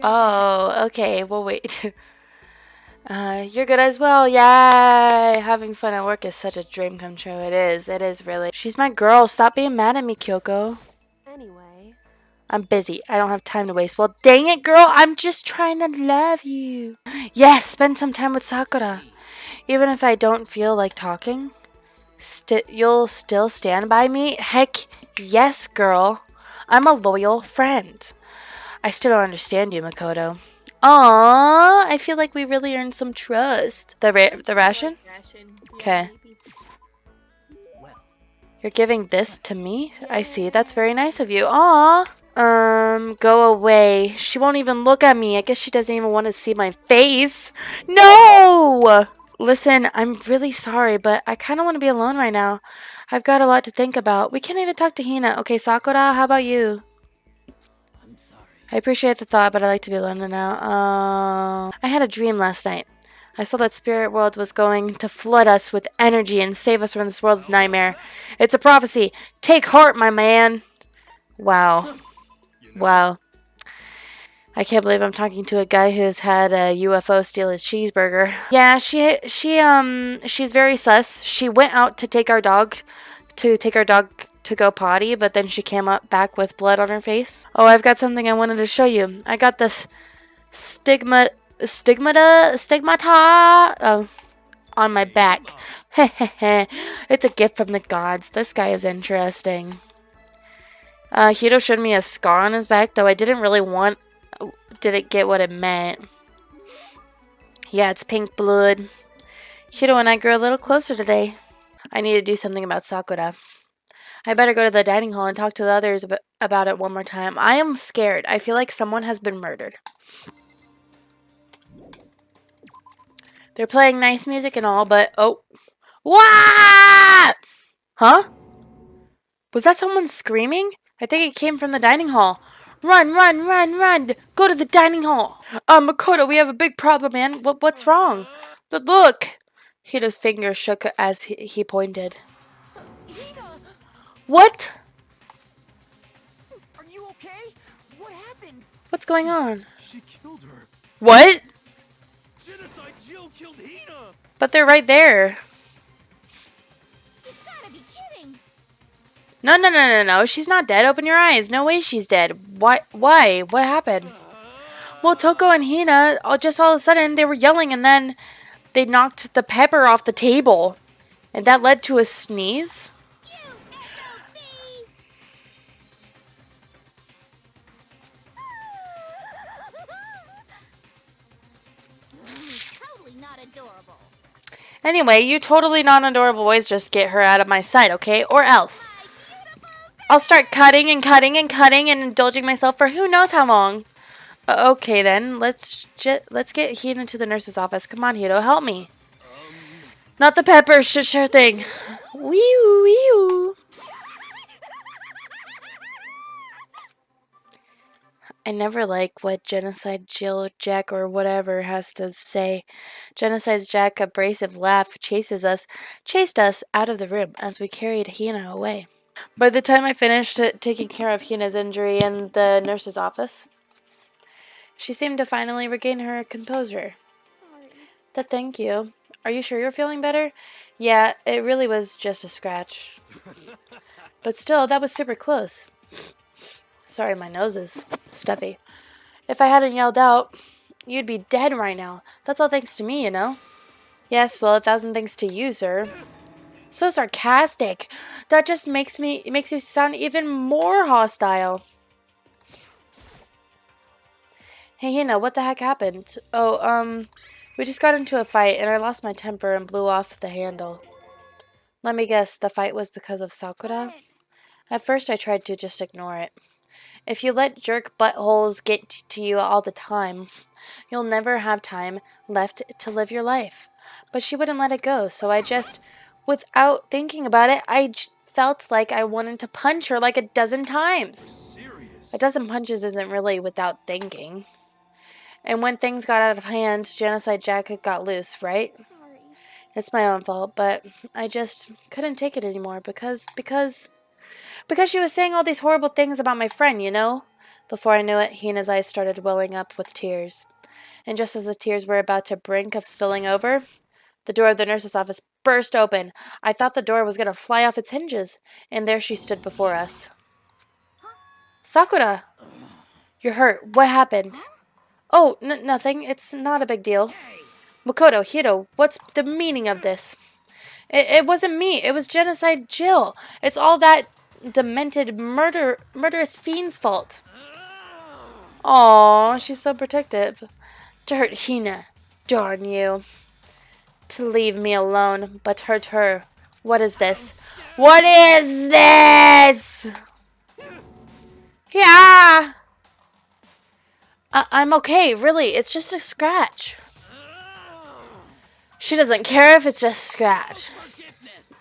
Oh, okay. Well, wait. You're good as well. Yay! Having fun at work is such a dream come true. It is. It is really. She's my girl. Stop being mad at me, Kyoko. Anyway. I'm busy. I don't have time to waste. Well, dang it, girl. I'm just trying to love you. Yes, spend some time with Sakura. Even if I don't feel like talking, you'll still stand by me? Heck, yes, girl. I'm a loyal friend. I still don't understand you, Makoto. Aww, I feel like we really earned some trust. The ration? Okay. You're giving this to me? I see. That's very nice of you. Aww. Go away. She won't even look at me. I guess she doesn't even want to see my face. No! Listen, I'm really sorry, but I kind of want to be alone right now. I've got a lot to think about. We can't even talk to Hina. Okay, Sakura, how about you? I'm sorry. I appreciate the thought, but I like to be alone now. I had a dream last night. I saw that spirit world was going to flood us with energy and save us from this world of nightmare. It's a prophecy. Take heart, my man. Wow. Wow. I can't believe I'm talking to a guy who's had a UFO steal his cheeseburger. Yeah, she's very sus. She went out to take our dog to go potty, but then she came up back with blood on her face. Oh, I've got something I wanted to show you. I got this stigmata on my back. It's a gift from the gods. This guy is interesting. Hito showed me a scar on his back, though I didn't get what it meant. Yeah, it's pink blood. Hito and I grew a little closer today. I need to do something about Sakura. I better go to the dining hall and talk to the others about it one more time. I am scared. I feel like someone has been murdered. They're playing nice music and all, but oh. What? Huh? Was that someone screaming? I think it came from the dining hall. Run, run, run, run! Go to the dining hall! Makoto, we have a big problem, man. What's wrong? But look! Hito's finger shook as he pointed. What? Are you okay? What happened? What's going on? She killed her. What? Genocide Jill killed Hina. But they're right there. You gotta be kidding. No. She's not dead. Open your eyes. No way she's dead. Why? What happened? Well, Toko and Hina, just all of a sudden, they were yelling and then they knocked the pepper off the table. And that led to a sneeze. Totally not adorable. Anyway, you totally non-adorable boys just get her out of my sight, okay? Or else. I'll start cutting and indulging myself for who knows how long. Okay then, let's get Hina to the nurse's office. Come on, Hito, help me. Not the pepper, sure thing. Wee-oo. I never like what Genocide Jill, Jack, or whatever has to say. Genocide Jack, abrasive laugh, chased us out of the room as we carried Hina away. By the time I finished taking care of Hina's injury in the nurse's office, she seemed to finally regain her composure. Sorry. Thank you. Are you sure you're feeling better? Yeah, it really was just a scratch. But still, that was super close. Sorry, my nose is stuffy. If I hadn't yelled out, you'd be dead right now. That's all thanks to me, you know? Yes, well, 1,000 thanks to you, sir. So sarcastic. That just makes you sound even more hostile. Hey, Hina, what the heck happened? Oh, we just got into a fight and I lost my temper and blew off the handle. Let me guess, the fight was because of Sakura? At first I tried to just ignore it. If you let jerk buttholes get to you all the time, you'll never have time left to live your life. But she wouldn't let it go, so I just, without thinking about it, I felt like I wanted to punch her like a dozen times. Serious. A dozen punches isn't really without thinking. And when things got out of hand, Genocide Jack got loose, right? Sorry. It's my own fault, but I just couldn't take it anymore because she was saying all these horrible things about my friend, you know? Before I knew it, Hina's eyes started welling up with tears. And just as the tears were about to brink of spilling over, the door of the nurse's office burst open. I thought the door was going to fly off its hinges, and there she stood before us. Sakura! You're hurt. What happened? Oh, nothing. It's not a big deal. Makoto, Hiro, what's the meaning of this? It wasn't me. It was Genocide Jill. It's all that demented murderous fiend's fault. Aw, she's so protective. To hurt Hina. Darn you. To leave me alone, but hurt her. What is this? What is this? Yeah! I'm okay, really. It's just a scratch. She doesn't care if it's just a scratch.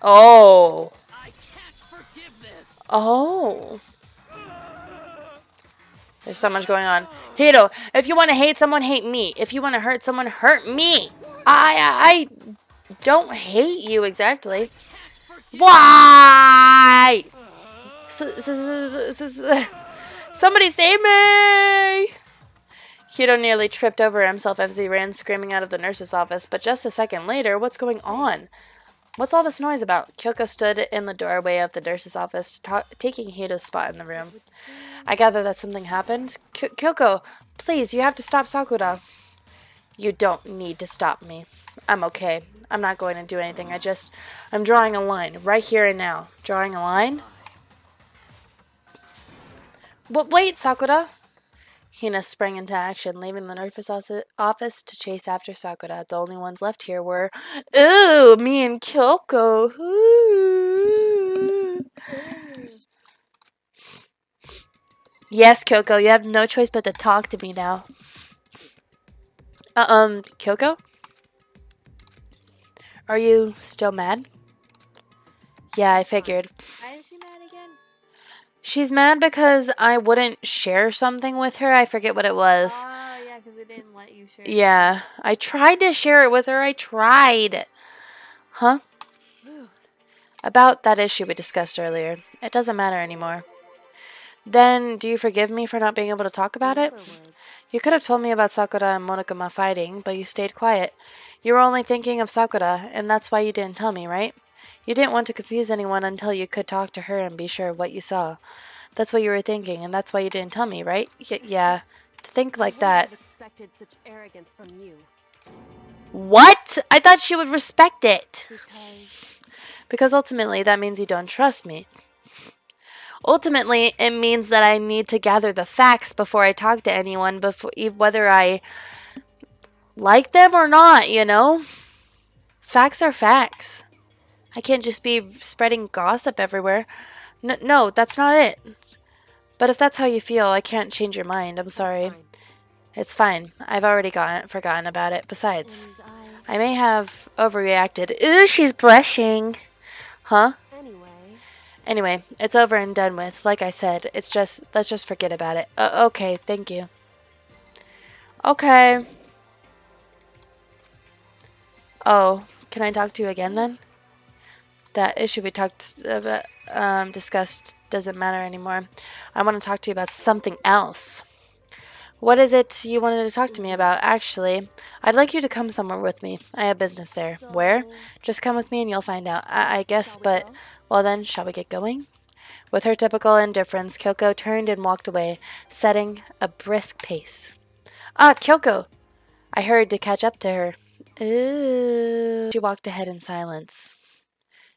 Oh. Oh. There's so much going on. Hiro, if you want to hate someone, hate me. If you want to hurt someone, hurt me. I don't hate you exactly. Why? Somebody save me! Hiro nearly tripped over himself as he ran screaming out of the nurse's office, but just a second later, what's going on? What's all this noise about? Kyoko stood in the doorway of the nurse's office, taking Hiro's spot in the room. I gather that something happened. Kyoko, please, you have to stop Sakura. You don't need to stop me. I'm okay. I'm not going to do anything. I'm drawing a line right here and now. Drawing a line? But wait, Sakura. Hina sprang into action, leaving the nurse's office to chase after Sakura. The only ones left here were, ooh, me and Kyoko. Ooh. Yes, Kyoko, you have no choice but to talk to me now. Kyoko? Are you still mad? Yeah, I figured. Why is she mad again? She's mad because I wouldn't share something with her. I forget what it was. Oh, yeah, because it didn't let you share. Yeah, I tried to share it with her. I tried. Huh? About that issue we discussed earlier. It doesn't matter anymore. Then, do you forgive me for not being able to talk about it? You could have told me about Sakura and Monokuma fighting, but you stayed quiet. You were only thinking of Sakura, and that's why you didn't tell me, right? You didn't want to confuse anyone until you could talk to her and be sure of what you saw. That's what you were thinking, and that's why you didn't tell me, right? Yeah. To think like that. I expected such arrogance from you. What? I thought she would respect it. Because ultimately, that means you don't trust me. Ultimately, it means that I need to gather the facts before I talk to anyone, whether I like them or not, you know? Facts are facts. I can't just be spreading gossip everywhere. No, that's not it. But if that's how you feel, I can't change your mind. I'm sorry. It's fine. I've already forgotten about it. Besides, I may have overreacted. Ooh, she's blushing. Huh? Anyway, it's over and done with. Like I said, let's just forget about it. Okay, thank you. Okay. Oh, can I talk to you again then? That issue we discussed doesn't matter anymore. I want to talk to you about something else. What is it you wanted to talk to me about? Actually, I'd like you to come somewhere with me. I have business there. Where? Just come with me and you'll find out. I guess, but... Well then, shall we get going? With her typical indifference, Kyoko turned and walked away, setting a brisk pace. Ah, Kyoko! I hurried to catch up to her. Ooh. She walked ahead in silence.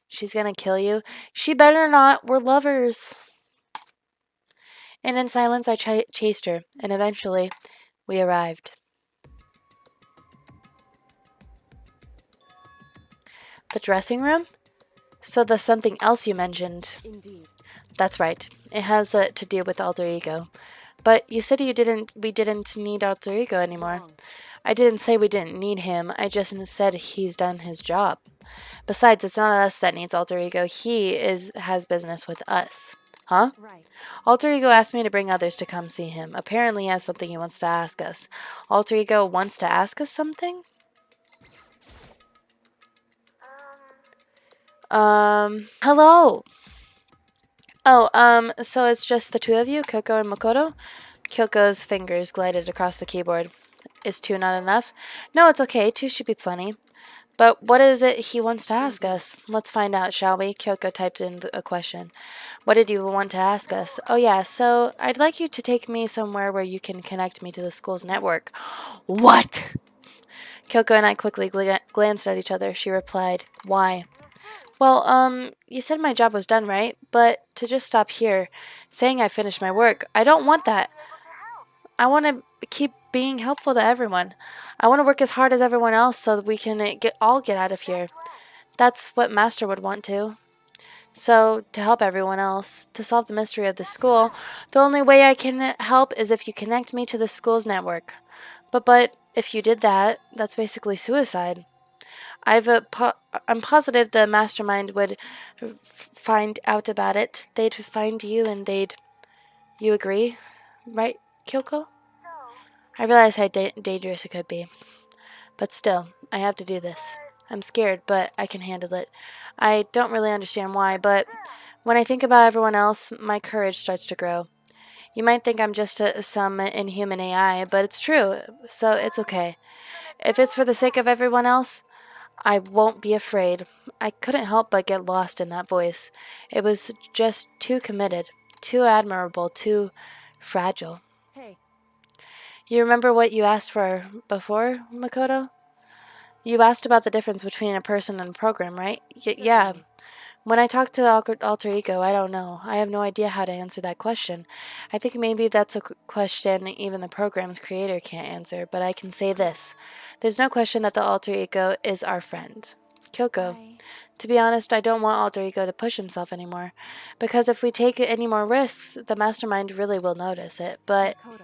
She's gonna kill you? She better not. We're lovers. And in silence, I chased her, and eventually, we arrived. The dressing room? So the something else you mentioned. indeed. That's right. It has to do with alter ego. But you said we didn't need alter ego anymore. I didn't say we didn't need him. I just said he's done his job. Besides, it's not us that needs alter ego. He has business with us. Huh? Right. Alter ego asked me to bring others to come see him. Apparently he has something he wants to ask us. Alter ego wants to ask us something? Hello. Oh, so it's just the two of you, Kyoko and Makoto? Kyoko's fingers glided across the keyboard. Is 2 not enough? No, it's okay. 2 should be plenty. But what is it he wants to ask us? Let's find out, shall we? Kyoko typed in a question. What did you want to ask us? Oh yeah, so I'd like you to take me somewhere where you can connect me to the school's network. What? Kyoko and I quickly glanced at each other. She replied, why? Well, you said my job was done, right? But to just stop here, saying I finished my work, I don't want that. I want to keep being helpful to everyone. I want to work as hard as everyone else so that we can all get out of here. That's what Master would want to. So, to help everyone else, to solve the mystery of the school, the only way I can help is if you connect me to the school's network. But if you did that, that's basically suicide. I'm positive the mastermind would find out about it. They'd find you and they'd... You agree? Right, Kyoko? I realize how dangerous it could be. But still, I have to do this. I'm scared, but I can handle it. I don't really understand why, but when I think about everyone else, my courage starts to grow. You might think I'm just some inhuman AI, but it's true, so it's okay. If it's for the sake of everyone else, I won't be afraid. I couldn't help but get lost in that voice. It was just too committed, too admirable, too fragile. Hey, You remember what you asked for before, Makoto? You asked about the difference between a person and a program, right? Yeah. When I talk to the alter ego, I don't know. I have no idea how to answer that question. I think maybe that's a question even the program's creator can't answer, but I can say this. There's no question that the alter ego is our friend. Kyoko. I... To be honest, I don't want alter ego to push himself anymore. Because if we take any more risks, the mastermind really will notice it. But Makoto.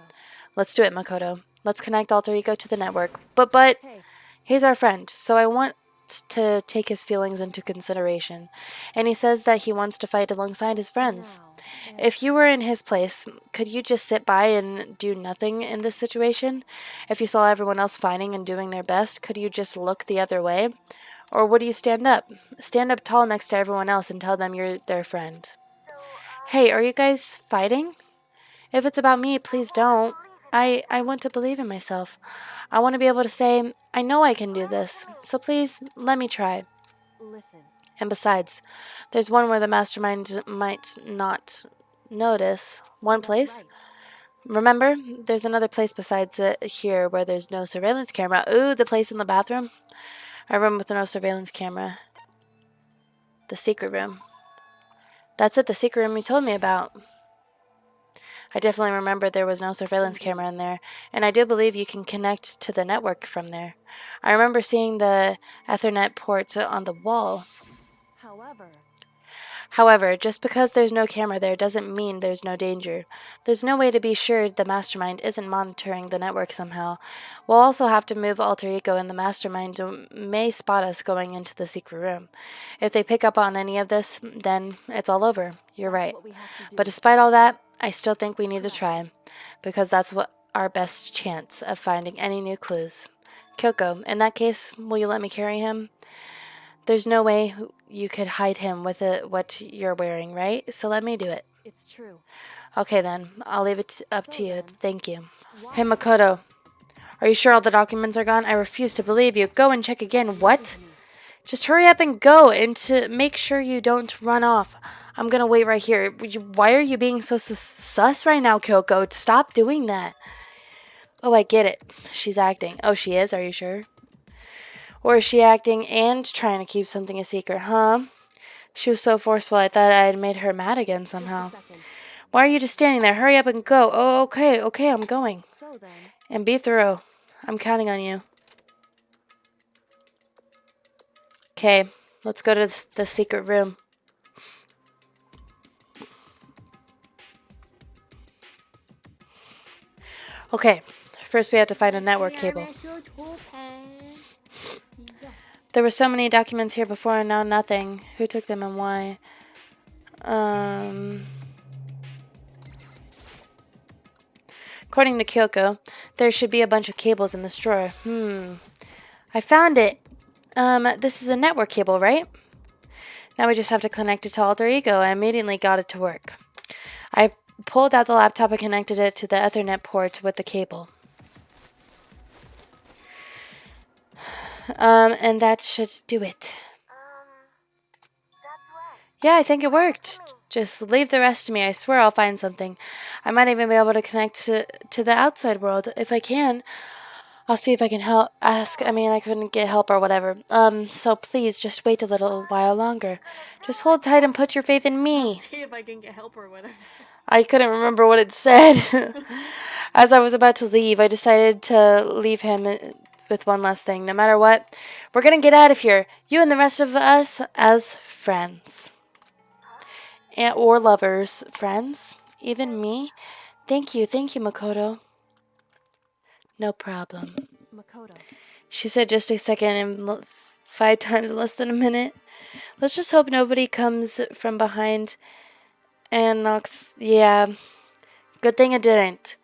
let's do it, Makoto. Let's connect alter ego to the network. But Hey, he's our friend, so I want to take his feelings into consideration. And he says that he wants to fight alongside his friends. now, If you were in his place, could you just sit by and do nothing in this situation? If you saw everyone else fighting and doing their best, could you just look the other way? Or would you stand up? Stand up tall next to everyone else and tell them you're their friend. Hey, are you guys fighting? If it's about me, please don't. I want to believe in myself. I want to be able to say, I know I can do this, so please let me try. listen. And besides, there's one where the mastermind might not notice. One place? Right. Remember? There's another place besides it here where there's no surveillance camera. Ooh, the place in the bathroom? A room with no surveillance camera. The secret room. That's it, the secret room you told me about. I definitely remember there was no surveillance camera in there, and I do believe you can connect to the network from there. I remember seeing the Ethernet port on the wall. However, just because there's no camera there doesn't mean there's no danger. There's no way to be sure the mastermind isn't monitoring the network somehow. We'll also have to move alter ego, and the mastermind may spot us going into the secret room. If they pick up on any of this, then it's all over. You're right. What we have to do. But despite all that, I still think we need to try, because that's what our best chance of finding any new clues. Kyoko, in that case, will you let me carry him? There's no way you could hide him with what you're wearing, right? So let me do it. It's true. Okay then, I'll leave it up to you. then, Thank you. Why? Hey Makoto, are you sure all the documents are gone? I refuse to believe you. Go and check again. What? Just hurry up and go, and to make sure you don't run off. I'm gonna wait right here. Why are you being so sus right now, Kyoko? Stop doing that. Oh, I get it. She's acting. Oh, she is? Are you sure? Or is she acting and trying to keep something a secret, huh? She was so forceful, I thought I had made her mad again somehow. Just a second. Why are you just standing there? Hurry up and go. Oh, okay, I'm going. So then, And be thorough. I'm counting on you. Okay, let's go to the secret room. Okay, first we have to find a network cable. There were so many documents here before and now nothing. Who took them and why? According to Kyoko, there should be a bunch of cables in this drawer. I found it. This is a network cable, right? Now we just have to connect it to alter ego. I immediately got it to work. I pulled out the laptop and connected it to the Ethernet port with the cable. And that should do it. Yeah, I think it worked. Just leave the rest to me. I swear I'll find something. I might even be able to connect to the outside world. If I can, I'll see if I can I couldn't get help or whatever. So please, just wait a little while longer. Just hold tight and put your faith in me. See if I can get help or whatever. I couldn't remember what it said. As I was about to leave, I decided to leave him with one last thing. No matter what, we're gonna get out of here. You and the rest of us as friends. Or lovers. Friends? Even me? Thank you, Makoto. No problem. Makoto. She said just a second and 5 times in less than a minute. Let's just hope nobody comes from behind and knocks. Yeah. Good thing it didn't.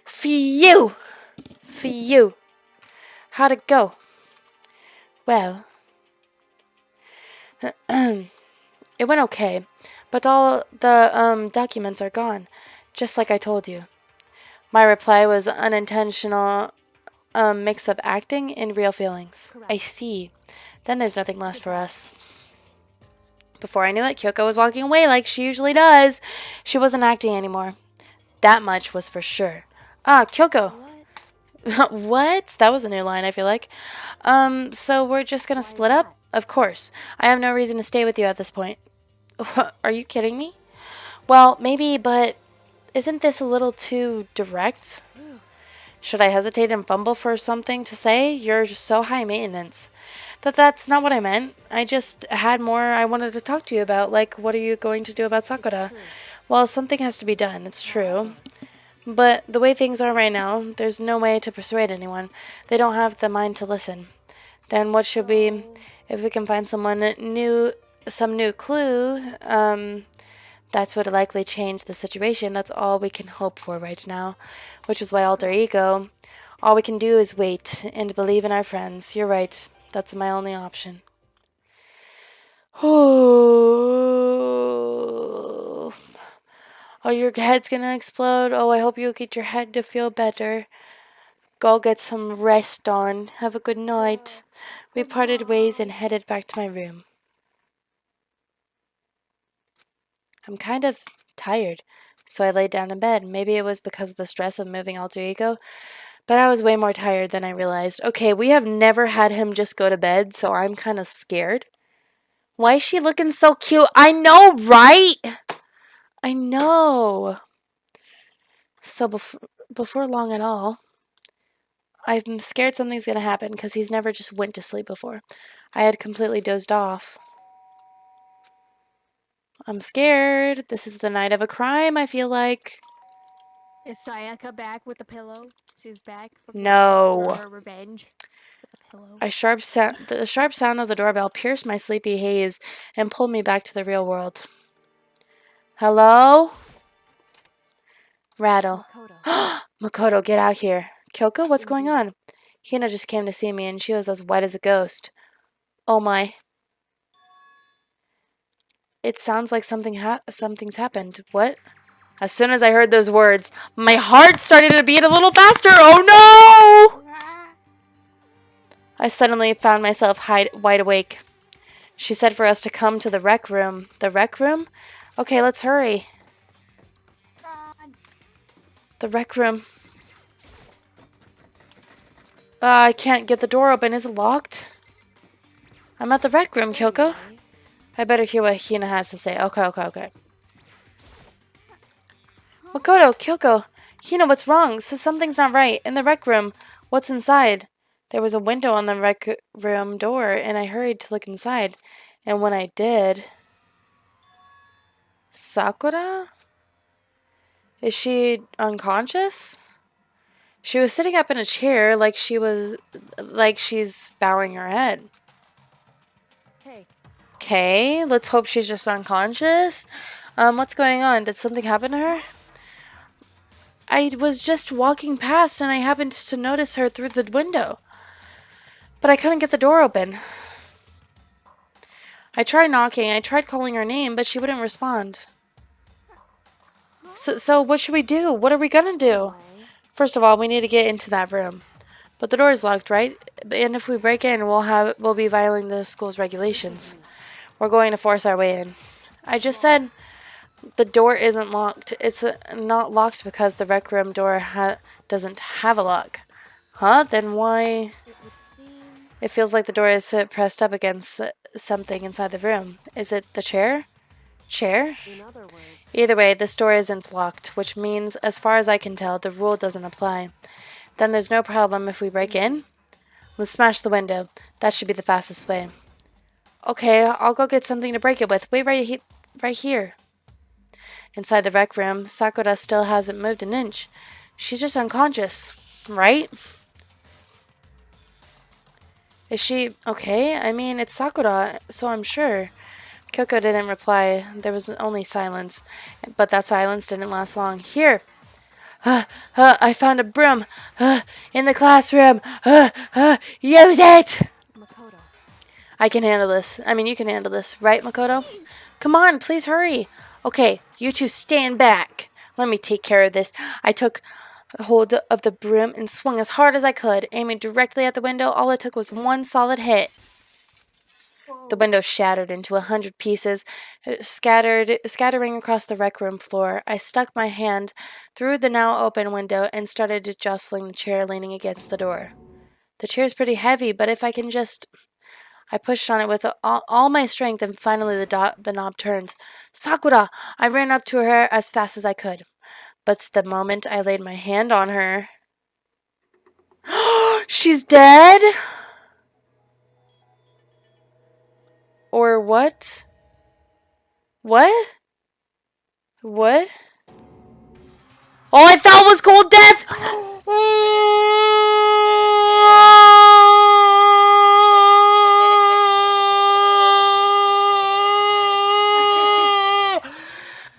Phew! Phew. How'd it go? Well, it went okay, but all the documents are gone, just like I told you. My reply was unintentional mix of acting and real feelings. Correct. I see. Then there's nothing left for us. Before I knew it, Kyoko was walking away like she usually does. She wasn't acting anymore. That much was for sure. Ah, Kyoko. What? What? That was a new line, I feel like. So we're just gonna split up? Of course. I have no reason to stay with you at this point. Are you kidding me? Well, maybe, but isn't this a little too direct? Should I hesitate and fumble for something to say? You're just so high maintenance. That's not what I meant. I just had more I wanted to talk to you about, like, what are you going to do about Sakura? Well, something has to be done, it's true. But the way things are right now, there's no way to persuade anyone. They don't have the mind to listen. Then what should we, if we can find some new clue, that's what would likely change the situation. That's all we can hope for right now. Which is why alter ego, all we can do is wait and believe in our friends. You're right. That's my only option. Oh, your head's gonna explode. Oh, I hope you get your head to feel better. Go get some rest on. Have a good night. We parted ways and headed back to my room. I'm kind of tired, so I laid down in bed. Maybe it was because of the stress of moving alter ego, but I was way more tired than I realized. Okay, we have never had him just go to bed, so I'm kind of scared. Why is she looking so cute? I know, right? I know. So before long at all, I'm scared something's going to happen because he's never just went to sleep before. I had completely dozed off. I'm scared. This is the night of a crime, I feel like. Is Sayaka back with the pillow? She's back No. for her revenge with the pillow. The sharp sound of the doorbell pierced my sleepy haze and pulled me back to the real world. Hello? Rattle. Makoto. Makoto, get out here. Kyoko, what's going on? Hina just came to see me and she was as white as a ghost. Oh my. It sounds like something's happened. What? As soon as I heard those words, my heart started to beat a little faster. Oh no! I suddenly found myself wide awake. She said for us to come to the rec room. The rec room? Okay, let's hurry. The rec room. I can't get the door open. Is it locked? I'm at the rec room, Kyoko. I better hear what Hina has to say. Okay. Makoto, Kyoko, Hina, what's wrong? So something's not right. In the rec room. What's inside? There was a window on the rec room door, and I hurried to look inside. And when I did... Sakura? Is she unconscious? She was sitting up in a chair like she's bowing her head. Hey. Okay, let's hope she's just unconscious. What's going on? Did something happen to her? I was just walking past and I happened to notice her through the window. But I couldn't get the door open. I tried knocking, I tried calling her name, but she wouldn't respond. So what should we do? What are we gonna do? First of all, we need to get into that room. But the door is locked, right? And if we break in, we'll be violating the school's regulations. We're going to force our way in. I just said the door isn't locked. It's not locked because the rec room door doesn't have a lock. Huh? Then why? It would seem. It feels like the door is pressed up against something inside the room. Is it the chair? Chair? In other words, Either way, this door isn't locked, which means, as far as I can tell, the rule doesn't apply. Then there's no problem if we break in. Let's smash the window. That should be the fastest way. Okay, I'll go get something to break it with. Wait right here. Inside the rec room, Sakura still hasn't moved an inch. She's just unconscious, right? Is she okay? I mean, it's Sakura, so I'm sure. Kyoko didn't reply. There was only silence. But that silence didn't last long. Here! I found a broom! In the classroom! Use it! Makoto. I can handle this. I mean, you can handle this, right, Makoto? Come on, please hurry. Okay, you two stand back. Let me take care of this. I took hold of the broom and swung as hard as I could, aiming directly at the window. All it took was one solid hit. The window shattered into 100 pieces, scattering across the rec room floor. I stuck my hand through the now open window and started jostling the chair leaning against the door. The chair's pretty heavy, but if I can just... I pushed on it with all my strength, and finally the knob turned. Sakura! I ran up to her as fast as I could. But the moment I laid my hand on her... She's dead? Or what? What? What? All I felt was cold death!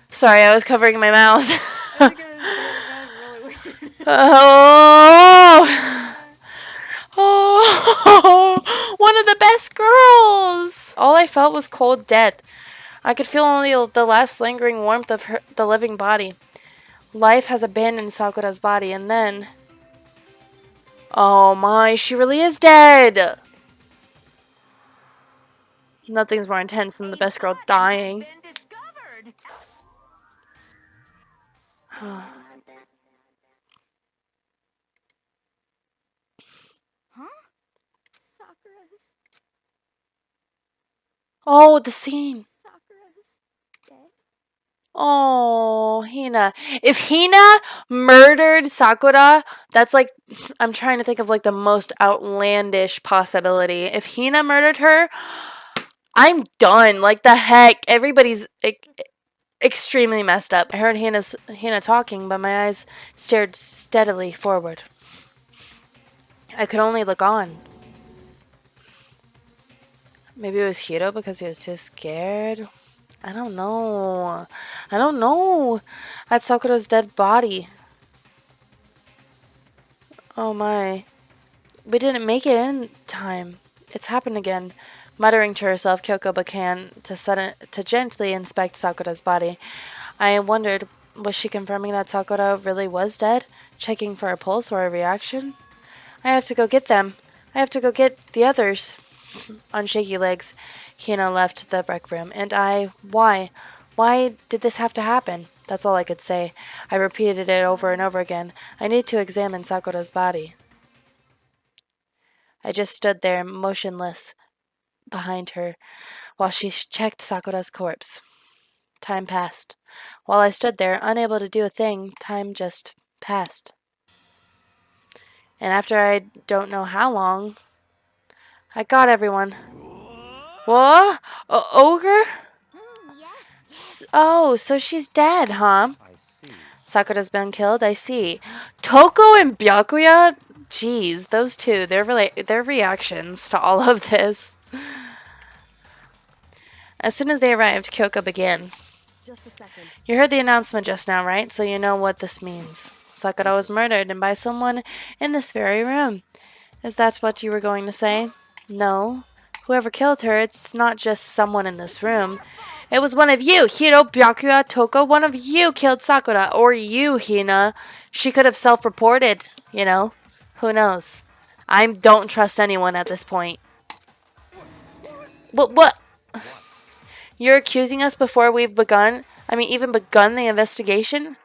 Sorry, I was covering my mouth. I was gonna say that was really weird. Oh! Oh! One of the best girls! All I felt was cold death. I could feel only the last lingering warmth of the living body. Life has abandoned Sakura's body, and then... Oh my, she really is dead! Nothing's more intense than the best girl dying. Been discovered. Sakura's Oh, the scene. dead. Oh, Hina. If Hina murdered Sakura, that's like, I'm trying to think of like the most outlandish possibility. If Hina murdered her, I'm done. Like the heck, everybody's extremely messed up. I heard Hina talking, but my eyes stared steadily forward. I could only look on. Maybe it was Hiro because he was too scared. I don't know. I don't know. At Sakura's dead body. Oh my. We didn't make it in time. It's happened again. Muttering to herself, Kyoko began to gently inspect Sakura's body. I wondered, was she confirming that Sakura really was dead? Checking for a pulse or a reaction? I have to go get them. I have to go get the others. On shaky legs, Hina left the rec room, and why? Why did this have to happen? That's all I could say. I repeated it over and over again. I need to examine Sakura's body. I just stood there, motionless, behind her, while she checked Sakura's corpse. Time passed. While I stood there, unable to do a thing, time just passed. And after I don't know how long, I got everyone. What? Ogre? Oh, so she's dead, huh? Sakura's been killed, I see. Toko and Byakuya? Jeez, those two, their reactions to all of this. As soon as they arrived, Kyoko began. Just a second. You heard the announcement just now, right? So you know what this means. Sakura was murdered, and by someone in this very room. Is that what you were going to say? No. Whoever killed her, it's not just someone in this room. It was one of you, Hiro, Byakuya, Toko. One of you killed Sakura. Or you, Hina. She could have self-reported, you know. Who knows? I don't trust anyone at this point. What? You're accusing us before we've even begun the investigation?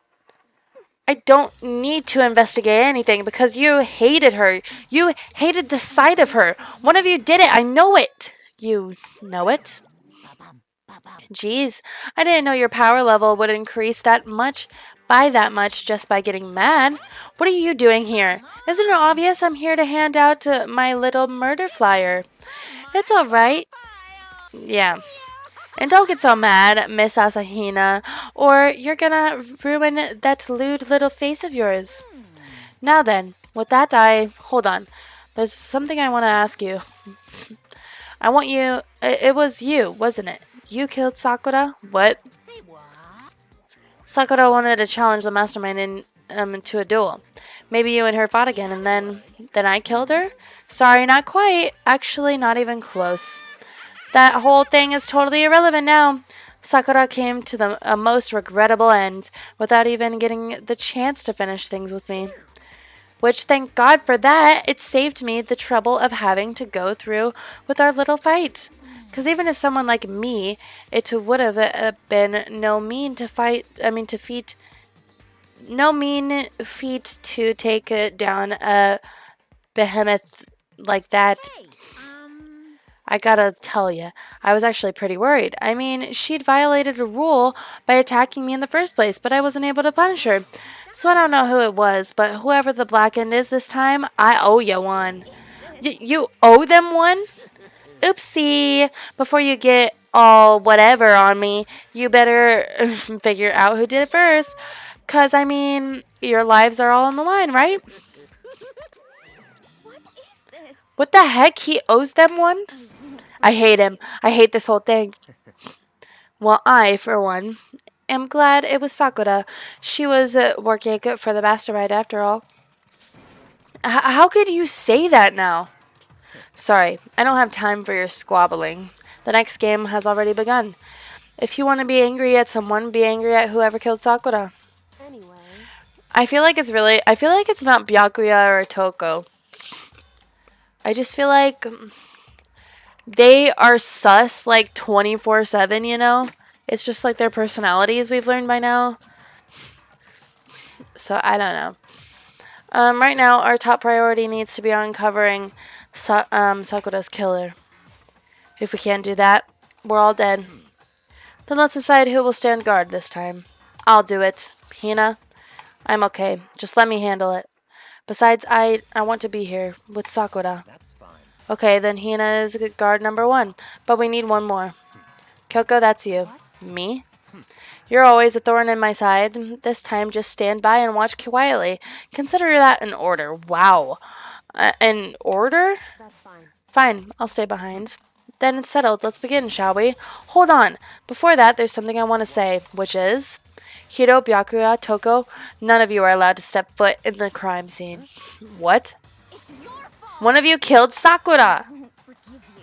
I don't need to investigate anything because you hated her. You hated the sight of her. One of you did it. I know it. You know it? Geez, I didn't know your power level would increase by that much just by getting mad. What are you doing here? Isn't it obvious I'm here to hand out my little murder flyer? It's alright. Yeah. And don't get so mad, Miss Asahina, or you're gonna ruin that lewd little face of yours. Now then, with that hold on. There's something I want to ask you. It was you, wasn't it? You killed Sakura? What? Sakura wanted to challenge the mastermind to a duel. Maybe you and her fought again, and then I killed her? Sorry, not quite. Actually, not even close. That whole thing is totally irrelevant now. Sakura came to a most regrettable end without even getting the chance to finish things with me. Which, thank God for that, it saved me the trouble of having to go through with our little fight. Because even if someone like me, it would have been no mean feat to take down a behemoth like that. I gotta tell you, I was actually pretty worried. I mean, she'd violated a rule by attacking me in the first place, but I wasn't able to punish her. So I don't know who it was, but whoever the Blackened is this time, I owe you one. You owe them one? Oopsie. Before you get all whatever on me, you better figure out who did it first. 'Cause, I mean, your lives are all on the line, right? What the heck? He owes them one? I hate him. I hate this whole thing. Well, I, for one, am glad it was Sakura. She was working for the mastermind after all. How could you say that now? Sorry, I don't have time for your squabbling. The next game has already begun. If you want to be angry at someone, be angry at whoever killed Sakura. Anyway. I feel like it's not Byakuya or Toko. I just feel like they are sus like 24/7, you know? It's just like their personalities we've learned by now. So I don't know. Right now, our top priority needs to be uncovering Sakura's killer. If we can't do that, we're all dead. Then let's decide who will stand guard this time. I'll do it. Hina, I'm okay. Just let me handle it. Besides, I want to be here with Sakura. Okay, then Hina is guard number 1. But we need one more. Kyoko, that's you. Me? You're always a thorn in my side. This time, just stand by and watch quietly. Consider that an order. Wow. An order? That's fine. Fine, I'll stay behind. Then it's settled. Let's begin, shall we? Hold on. Before that, there's something I want to say, which is, Hiro, Byakuya, Toko, none of you are allowed to step foot in the crime scene. What? One of you killed Sakura.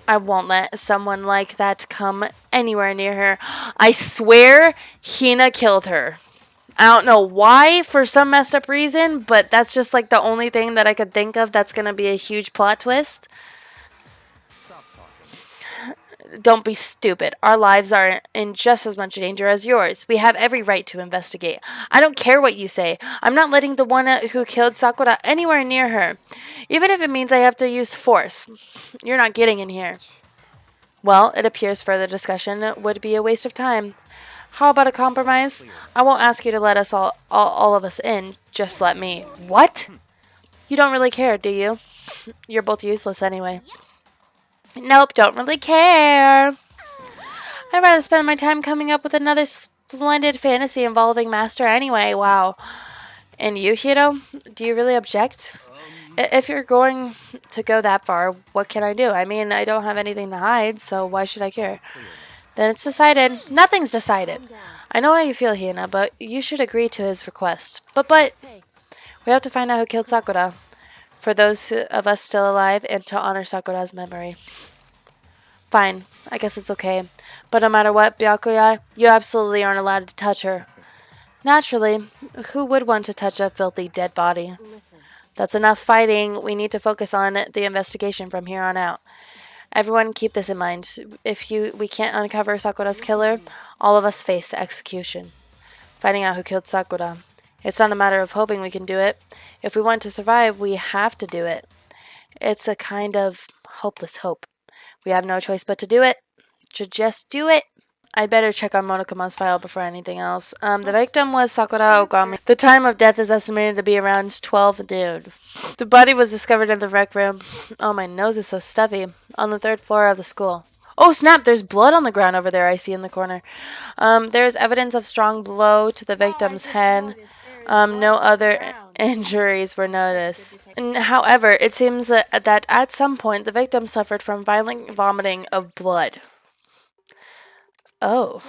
I won't let someone like that come anywhere near her. I swear Hina killed her. I don't know why, for some messed up reason, but that's just like the only thing that I could think of that's going to be a huge plot twist. Don't be stupid. Our lives are in just as much danger as yours. We have every right to investigate. I don't care what you say. I'm not letting the one who killed Sakura anywhere near her. Even if it means I have to use force. You're not getting in here. Well, it appears further discussion would be a waste of time. How about a compromise? I won't ask you to let us all of us in. Just let me. What? You don't really care, do you? You're both useless anyway. Nope, don't really care. I'd rather spend my time coming up with another splendid fantasy involving Master anyway. Wow. And you, Hiro? Do you really object? If you're going to go that far, what can I do? I mean, I don't have anything to hide, so why should I care? Then it's decided. Nothing's decided. I know how you feel, Hina, but you should agree to his request. But, we have to find out who killed Sakura. For those of us still alive, and to honor Sakura's memory. Fine, I guess it's okay. But no matter what, Byakuya, you absolutely aren't allowed to touch her. Naturally, who would want to touch a filthy dead body? Listen. That's enough fighting. We need to focus on the investigation from here on out. Everyone keep this in mind. If we can't uncover Sakura's killer, all of us face execution. Finding out who killed Sakura. It's not a matter of hoping we can do it. If we want to survive, we have to do it. It's a kind of hopeless hope. We have no choice but to do it. To just do it. I'd better check on Monokuma's file before anything else. The victim was Sakura Ogami. The time of death is estimated to be around 12 noon. The body was discovered in the rec room. Oh, my nose is so stuffy. On the 3rd floor of the school. Oh, snap! There's blood on the ground over there, I see in the corner. There is evidence of strong blow to the victim's head. No other injuries were noticed. However, it seems that at some point the victim suffered from violent vomiting of blood. Oh.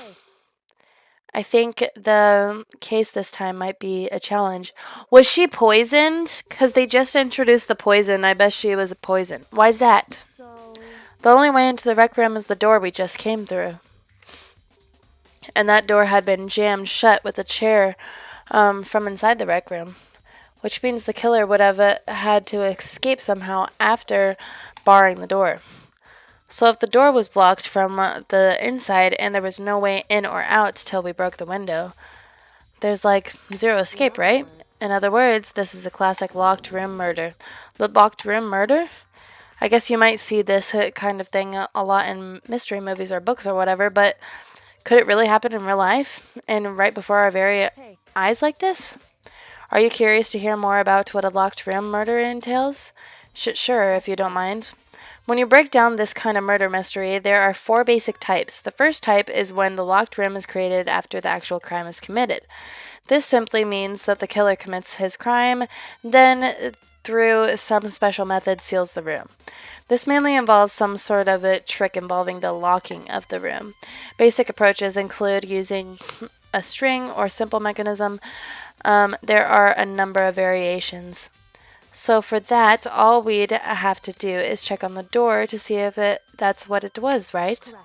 I think the case this time might be a challenge. Was she poisoned? Because they just introduced the poison. I bet she was poisoned. Why's that? So, The only way into the rec room is the door we just came through. And that door had been jammed shut with a chair from inside the rec room. Which means the killer would have had to escape somehow after barring the door. So if the door was blocked from the inside and there was no way in or out till we broke the window, there's like zero escape, right? In other words, this is a classic locked room murder. The locked room murder? I guess you might see this kind of thing a lot in mystery movies or books or whatever, but could it really happen in real life? And right before our very eyes like this? Are you curious to hear more about what a locked room murder entails? Sure, if you don't mind. When you break down this kind of murder mystery, there are 4 basic types. The first type is when the locked room is created after the actual crime is committed. This simply means that the killer commits his crime, then through some special method seals the room. This mainly involves some sort of a trick involving the locking of the room. Basic approaches include using a string or simple mechanism. There are a number of variations. So for that, all we'd have to do is check on the door to see if that's what it was, right? correct.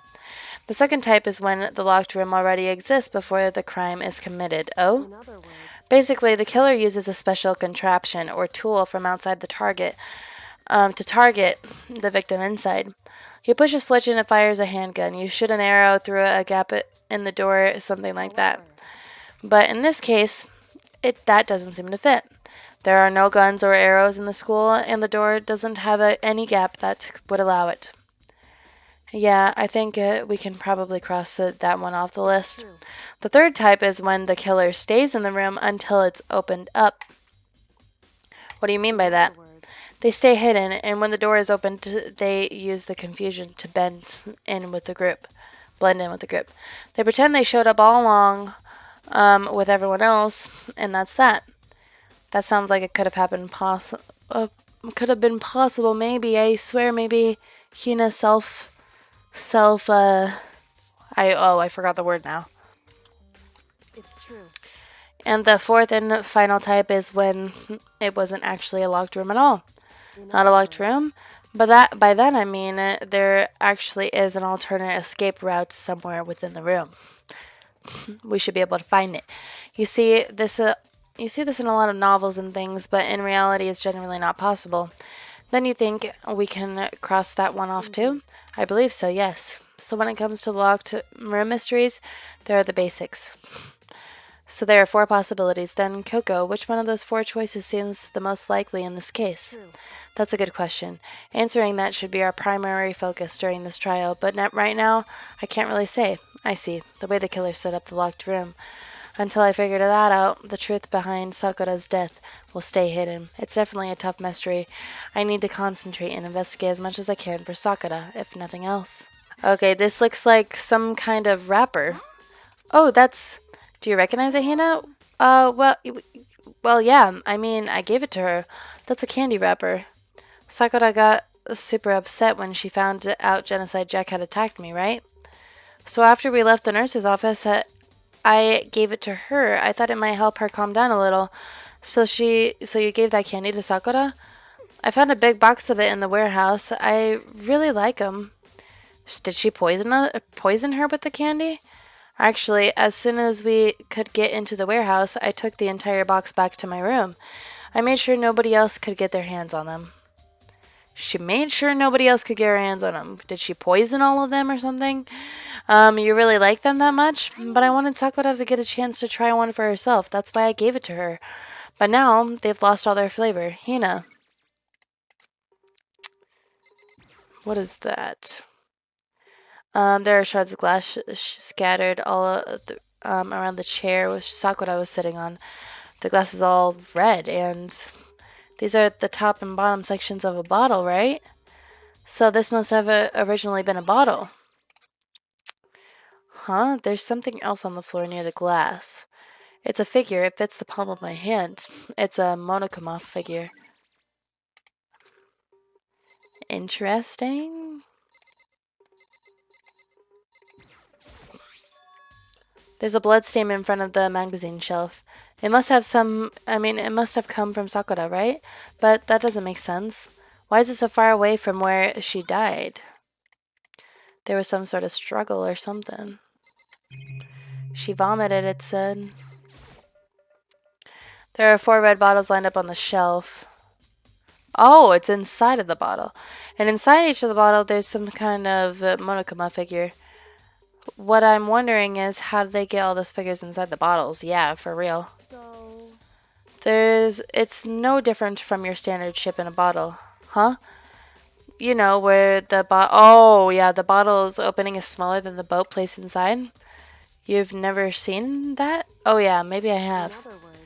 The second type is when the locked room already exists before the crime is committed. Oh? In other words, Basically, the killer uses a special contraption or tool from outside the target to target the victim inside. You push a switch and it fires a handgun. You shoot an arrow through a gap in the door, something like that. But in this case, that doesn't seem to fit. There are no guns or arrows in the school, and the door doesn't have any gap that would allow it. Yeah, I think we can probably cross that one off the list. true. The third type is when the killer stays in the room until it's opened up. What do you mean by that? In other words, They stay hidden, and when the door is opened, they use the confusion to blend in with the group. They pretend they showed up all along with everyone else, and that's that. That sounds like it could have happened could have been possible, maybe. I swear, maybe Hina I forgot the word now. it's true. And the fourth and final type is when it wasn't actually a locked room at all. Not a locked room, but by that I mean there actually is an alternate escape route somewhere within the room. We should be able to find it. You see this in a lot of novels and things, but in reality it's generally not possible. Then you think we can cross that one off too? I believe so, yes. So when it comes to locked room mysteries, there are the basics. So there are 4 possibilities. Then, Coco, which one of those 4 choices seems the most likely in this case? True. That's a good question. Answering that should be our primary focus during this trial, but right now, I can't really say. I see. The way the killer set up the locked room. Until I figured that out, the truth behind Sakura's death will stay hidden. It's definitely a tough mystery. I need to concentrate and investigate as much as I can for Sakura, if nothing else. Okay, this looks like some kind of wrapper. Oh, that's... Do you recognize it, Hina? Well, yeah. I mean, I gave it to her. That's a candy wrapper. Sakura got super upset when she found out Genocide Jack had attacked me, right? So after we left the nurse's office, I gave it to her. I thought it might help her calm down a little. So you gave that candy to Sakura? I found a big box of it in the warehouse. I really like them. Did she poison her with the candy? Actually, as soon as we could get into the warehouse, I took the entire box back to my room. I made sure nobody else could get their hands on them. She made sure nobody else could get her hands on them. Did she poison all of them or something? You really like them that much? But I wanted Sakura to get a chance to try one for herself. That's why I gave it to her. But now, they've lost all their flavor. Hina. What is that? There are shards of glass scattered all around the chair which Sakura was sitting on. The glass is all red, and these are the top and bottom sections of a bottle, right? So this must have originally been a bottle. Huh? There's something else on the floor near the glass. It's a figure. It fits the palm of my hand. It's a monokuma figure. Interesting. There's a blood stain in front of the magazine shelf. It must have it must have come from Sakura, right? But that doesn't make sense. Why is it so far away from where she died? There was some sort of struggle or something. She vomited, it said. There are 4 red bottles lined up on the shelf. Oh, it's inside of the bottle. And inside each of the bottle, there's some kind of monokuma figure. What I'm wondering is, how did they get all those figures inside the bottles? Yeah, for real. So, It's no different from your standard ship in a bottle. Huh? You know, where oh, yeah, the bottle's opening is smaller than the boat placed inside. You've never seen that? Oh, yeah, maybe I in have. other words,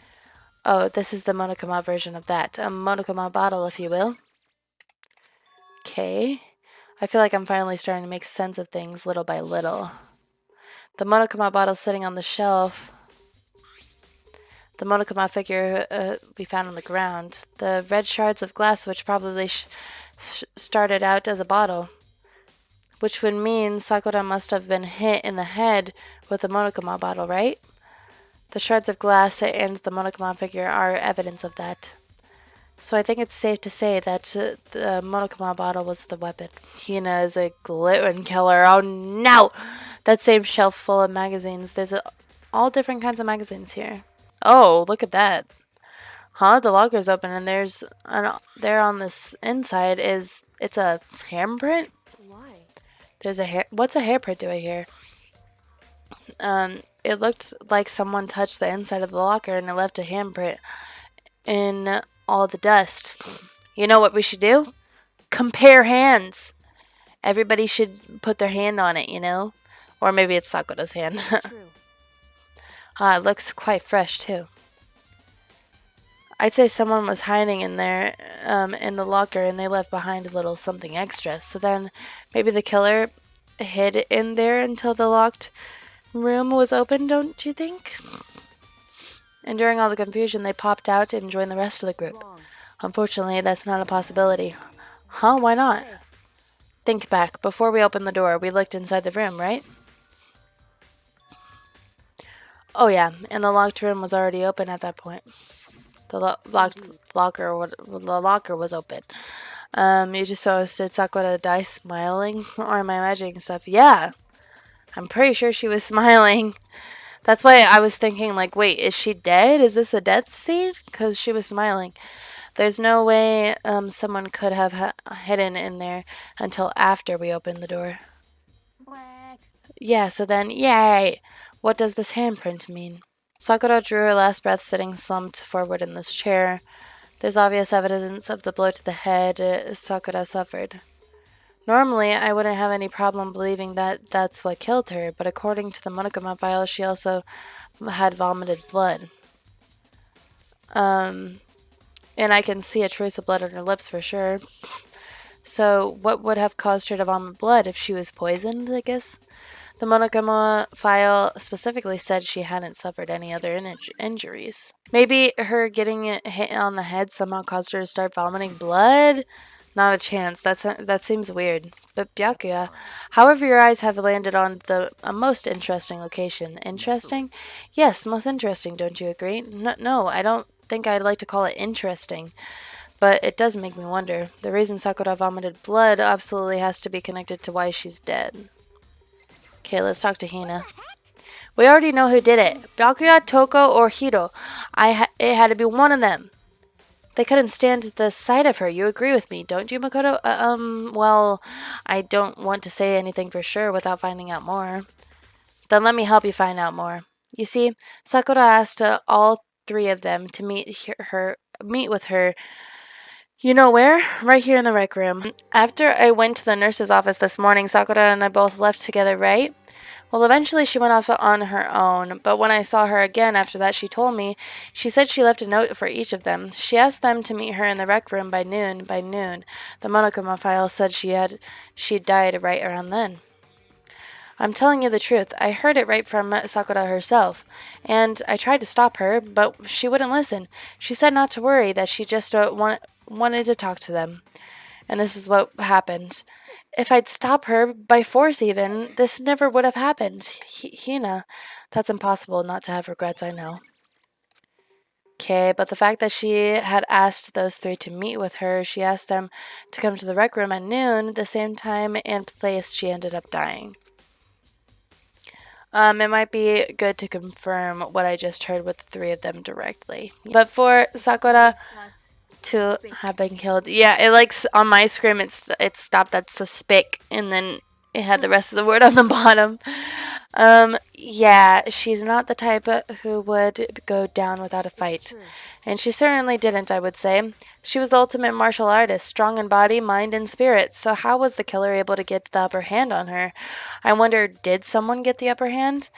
Oh, this is the monokuma version of that. A monokuma bottle, if you will. Okay. I feel like I'm finally starting to make sense of things little by little. The monokuma bottle sitting on the shelf. The monokuma figure we found on the ground. The red shards of glass, which probably started out as a bottle. Which would mean Sakura must have been hit in the head with the monokuma bottle, right? The shards of glass and the monokuma figure are evidence of that. So I think it's safe to say that the monokuma bottle was the weapon. Hina is a gluten killer. Oh no! That same shelf full of magazines. There's all different kinds of magazines here. Oh, look at that. Huh? The locker's open and there on this inside it's a handprint? why? What's a hairprint do I hear? It looked like someone touched the inside of the locker and it left a handprint in all the dust. You know what we should do? Compare hands. Everybody should put their hand on it, you know? Or maybe it's Sakura's hand. True. It looks quite fresh, too. I'd say someone was hiding in there, in the locker, and they left behind a little something extra. So then, maybe the killer hid in there until the locked room was open, don't you think? And during all the confusion, they popped out and joined the rest of the group. Wrong. Unfortunately, that's not a possibility. Huh? Why not? Hey, Think back. Before we opened the door, we looked inside the room, right? Oh yeah, and the locked room was already open at that point. The locker was open. You just saw us. Did Sakura die smiling? Or am I imagining stuff? Yeah. I'm pretty sure she was smiling. That's why I was thinking, like, wait, is she dead? Is this a death scene? Because she was smiling. There's no way someone could have hidden in there until after we opened the door. quack. Yeah, so then, yay! What does this handprint mean? Sakura drew her last breath sitting slumped forward in this chair. There's obvious evidence of the blow to the head Sakura suffered. Normally, I wouldn't have any problem believing that that's what killed her, but according to the monokuma file, she also had vomited blood. And I can see a trace of blood on her lips for sure. So, what would have caused her to vomit blood if she was poisoned, I guess? The monokuma file specifically said she hadn't suffered any other injuries. Maybe her getting hit on the head somehow caused her to start vomiting blood? Not a chance. That seems weird. But Byakuya, however, your eyes have landed on a most interesting location. Interesting? Yes, most interesting, don't you agree? No, I don't think I'd like to call it interesting. But it does make me wonder. The reason Sakura vomited blood absolutely has to be connected to why she's dead. Okay, let's talk to Hina. We already know who did it. Byakuya, Toko, or Hiro. It had to be one of them. They couldn't stand the sight of her. You agree with me, don't you, Makoto? Well, I don't want to say anything for sure without finding out more. Then let me help you find out more. You see, Sakura asked all three of them to meet with her. You know where? Right here in the rec room. After I went to the nurse's office this morning, Sakura and I both left together, right? Well, eventually she went off on her own, but when I saw her again after that, she told me, she said she left a note for each of them. She asked them to meet her in the rec room by noon. The Monokuma file said she died right around then. I'm telling you the truth. I heard it right from Sakura herself, and I tried to stop her, but she wouldn't listen. She said not to worry, that she just wanted to talk to them. And this is what happened. If I'd stop her, by force even, this never would have happened. Hina, that's impossible not to have regrets, I know. Okay, but the fact that she had asked those three to meet with her, she asked them to come to the rec room at noon, the same time and place she ended up dying. It might be good to confirm what I just heard with the three of them directly. But for Sakura to have been killed, yeah, it likes on my screen it stopped at suspic, and then it had the rest of the word on the bottom. Yeah, she's not the type who would go down without a fight. And she certainly didn't, I would say. She was the ultimate martial artist, strong in body, mind, and spirit. So how was the killer able to get the upper hand on her? I wonder, did someone get the upper hand?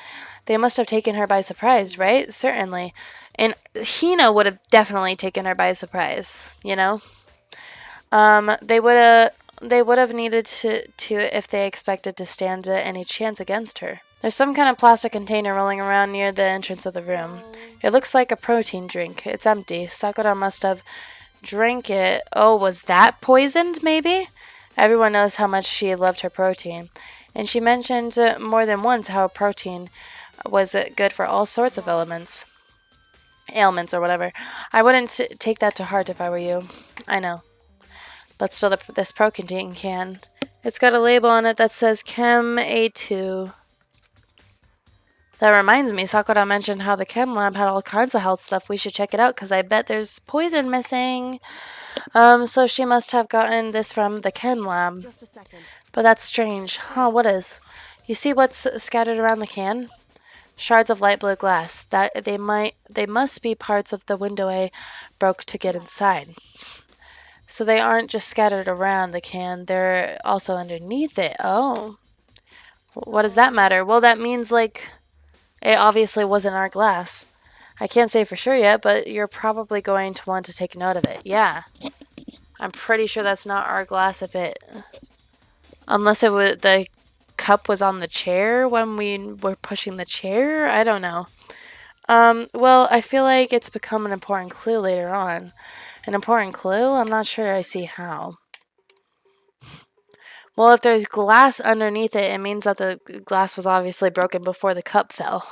They must have taken her by surprise, right? Certainly. And Hina would have definitely taken her by surprise, you know? They would have needed to if they expected to stand any chance against her. There's some kind of plastic container rolling around near the entrance of the room. It looks like a protein drink. It's empty. Sakura must have drank it. Oh, was that poisoned, maybe? Everyone knows how much she loved her protein. And she mentioned more than once how protein was good for all sorts of ailments or whatever. I wouldn't take that to heart if I were you. I know. But still, this protein can. It's got a label on it that says Chem A2. That reminds me, Sakura mentioned how the chem lab had all kinds of health stuff. We should check it out, because I bet there's poison missing. So she must have gotten this from the chem lab. Just a second. But that's strange. Huh, what is? You see what's scattered around the can? Shards of light blue glass. They must be parts of the window I broke to get inside. So they aren't just scattered around the can, they're also underneath it. Oh. What does that matter? Well, that means, like, it obviously wasn't our glass. I can't say for sure yet, but you're probably going to want to take note of it. Yeah. I'm pretty sure that's not our glass unless the cup was on the chair when we were pushing the chair. I don't know. Well, I feel like it's become an important clue later on. An important clue? I'm not sure I see how. Well, if there's glass underneath it, it means that the glass was obviously broken before the cup fell.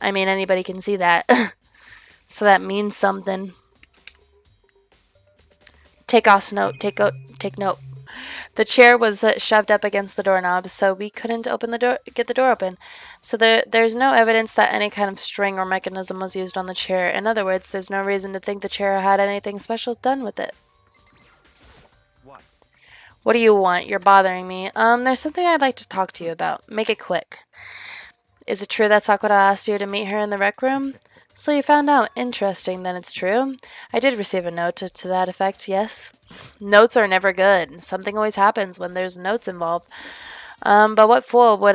I mean, anybody can see that. So that means something. Take note. The chair was shoved up against the doorknob, so we couldn't get the door open. So there's no evidence that any kind of string or mechanism was used on the chair. In other words, there's no reason to think the chair had anything special done with it. What do you want? You're bothering me. There's something I'd like to talk to you about. Make it quick. Is it true that Sakura asked you to meet her in the rec room? So you found out. Interesting, then it's true. I did receive a note to that effect, yes. Notes are never good. Something always happens when there's notes involved. But what fool would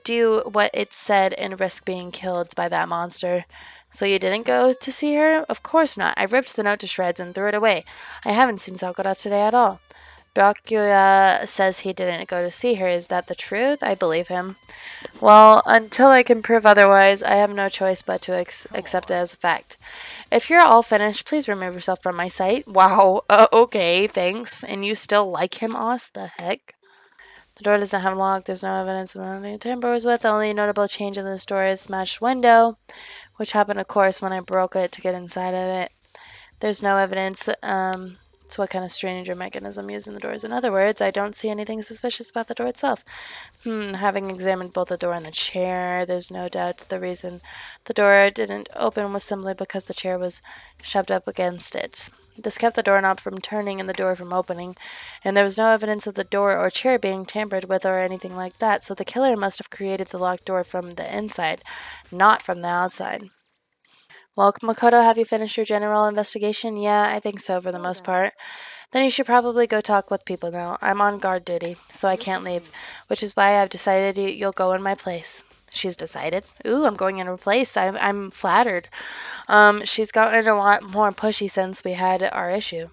do what it said and risk being killed by that monster? So you didn't go to see her? Of course not. I ripped the note to shreds and threw it away. I haven't seen Sakura today at all. Byakuya says he didn't go to see her. Is that the truth? I believe him. Well, until I can prove otherwise, I have no choice but to accept it as a fact. If you're all finished, please remove yourself from my sight. Wow, okay, thanks. And you still like him, Oz? The heck? The door doesn't have a lock. There's no evidence of any tamper was with. The only notable change in this door is smashed window, which happened, of course, when I broke it to get inside of it. There's no evidence to what kind of stranger mechanism using the doors. In other words, I don't see anything suspicious about the door itself. Having examined both the door and the chair, there's no doubt the reason the door didn't open was simply because the chair was shoved up against it. This kept the doorknob from turning and the door from opening, and there was no evidence of the door or chair being tampered with or anything like that, so the killer must have created the locked door from the inside, not from the outside. Well, Makoto, have you finished your general investigation? Yeah, I think so for the most part. Then you should probably go talk with people now. I'm on guard duty, so I can't leave, which is why I've decided you'll go in my place. She's decided? Ooh, I'm going in her place. I'm flattered. She's gotten a lot more pushy since we had our issue.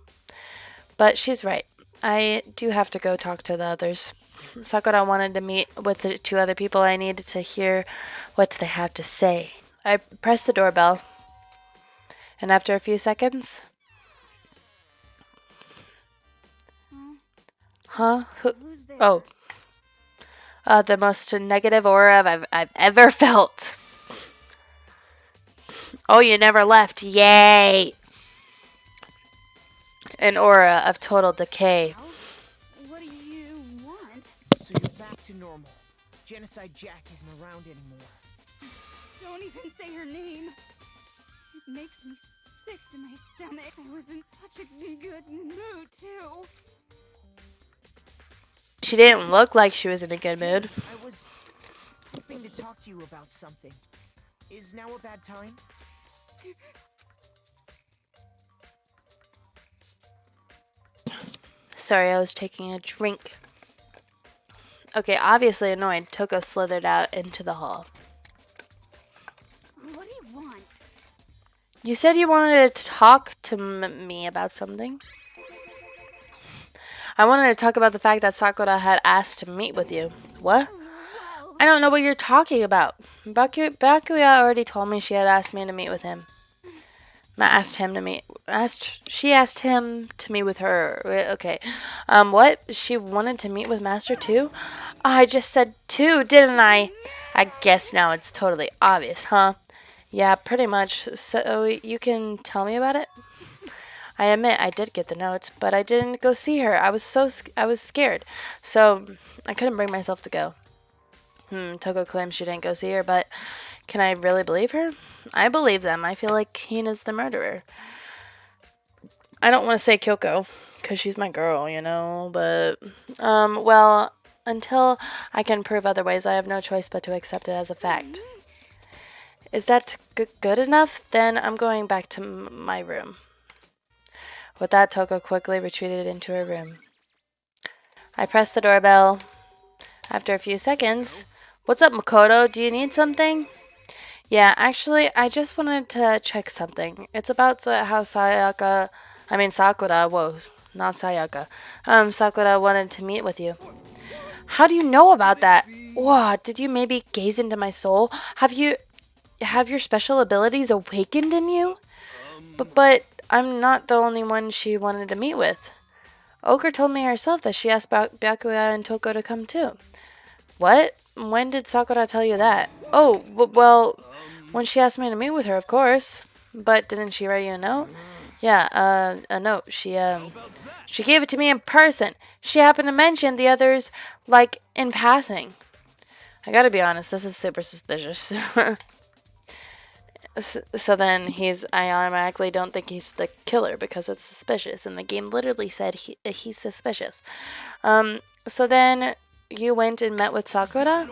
But she's right. I do have to go talk to the others. Sakura wanted to meet with the 2 other people. I needed to hear what they have to say. I pressed the doorbell. And after a few seconds... Huh? Who's there? Oh. The most negative aura I've ever felt. Oh, you never left. Yay! An aura of total decay. What do you want? So you're back to normal. Genocide Jack isn't around anymore. Don't even say her name. It makes me sick to my stomach. I was in such a good mood, too. She didn't look like she was in a good mood. I was hoping to talk to you about something. Is now a bad time? Sorry, I was taking a drink. Okay, obviously annoyed, Toko slithered out into the hall. What do you want? You said you wanted to talk to me about something. I wanted to talk about the fact that Sakura had asked to meet with you. What? Well, I don't know what you're talking about. Bakuya already told me she had asked me to meet with him. She asked him to meet with her. Okay. What? She wanted to meet with Master too? I just said two, didn't I? I guess now it's totally obvious, huh? Yeah, pretty much. So you can tell me about it? I admit I did get the notes, but I didn't go see her. I was scared. So I couldn't bring myself to go. Toko claims she didn't go see her, but can I really believe her? I believe them. I feel like Hina's the murderer. I don't want to say Kyoko, because she's my girl, you know, but, well, until I can prove otherwise, I have no choice but to accept it as a fact. Is that good enough? Then I'm going back to my room. With that, Toko quickly retreated into her room. I pressed the doorbell. After a few seconds, what's up, Makoto? Do you need something? Yeah, actually, I just wanted to check something. It's about how Sakura, whoa, not Sayaka. Sakura wanted to meet with you. How do you know about that? Whoa, did you maybe gaze into my soul? Have your special abilities awakened in you? But I'm not the only one she wanted to meet with. Ogre told me herself that she asked Byakuya and Toko to come too. What? When did Sakura tell you that? Oh, well, when she asked me to meet with her, of course. But didn't she write you a note? Yeah, a note. She gave it to me in person. She happened to mention the others, like, in passing. I gotta be honest, this is super suspicious. So then I automatically don't think he's the killer because it's suspicious, and the game literally said he's suspicious. So then you went and met with Sakura?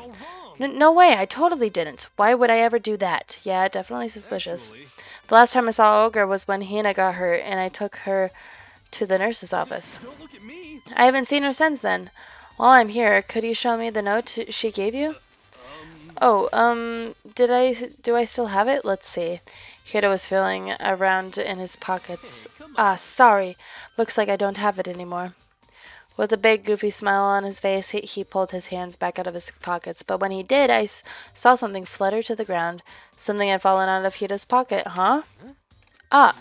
No way, I totally didn't. Why would I ever do that? Yeah, definitely suspicious. Actually, The last time I saw Ogre was when Hina got hurt, and I took her to the nurse's office. don't look at me. I haven't seen her since then. While I'm here, could you show me the note she gave you? Oh, do I still have it? Let's see. Hiro was feeling around in his pockets. Ah, sorry. Looks like I don't have it anymore. With a big, goofy smile on his face, he pulled his hands back out of his pockets. But when he did, I saw something flutter to the ground. Something had fallen out of Hiro's pocket. Huh? Ah!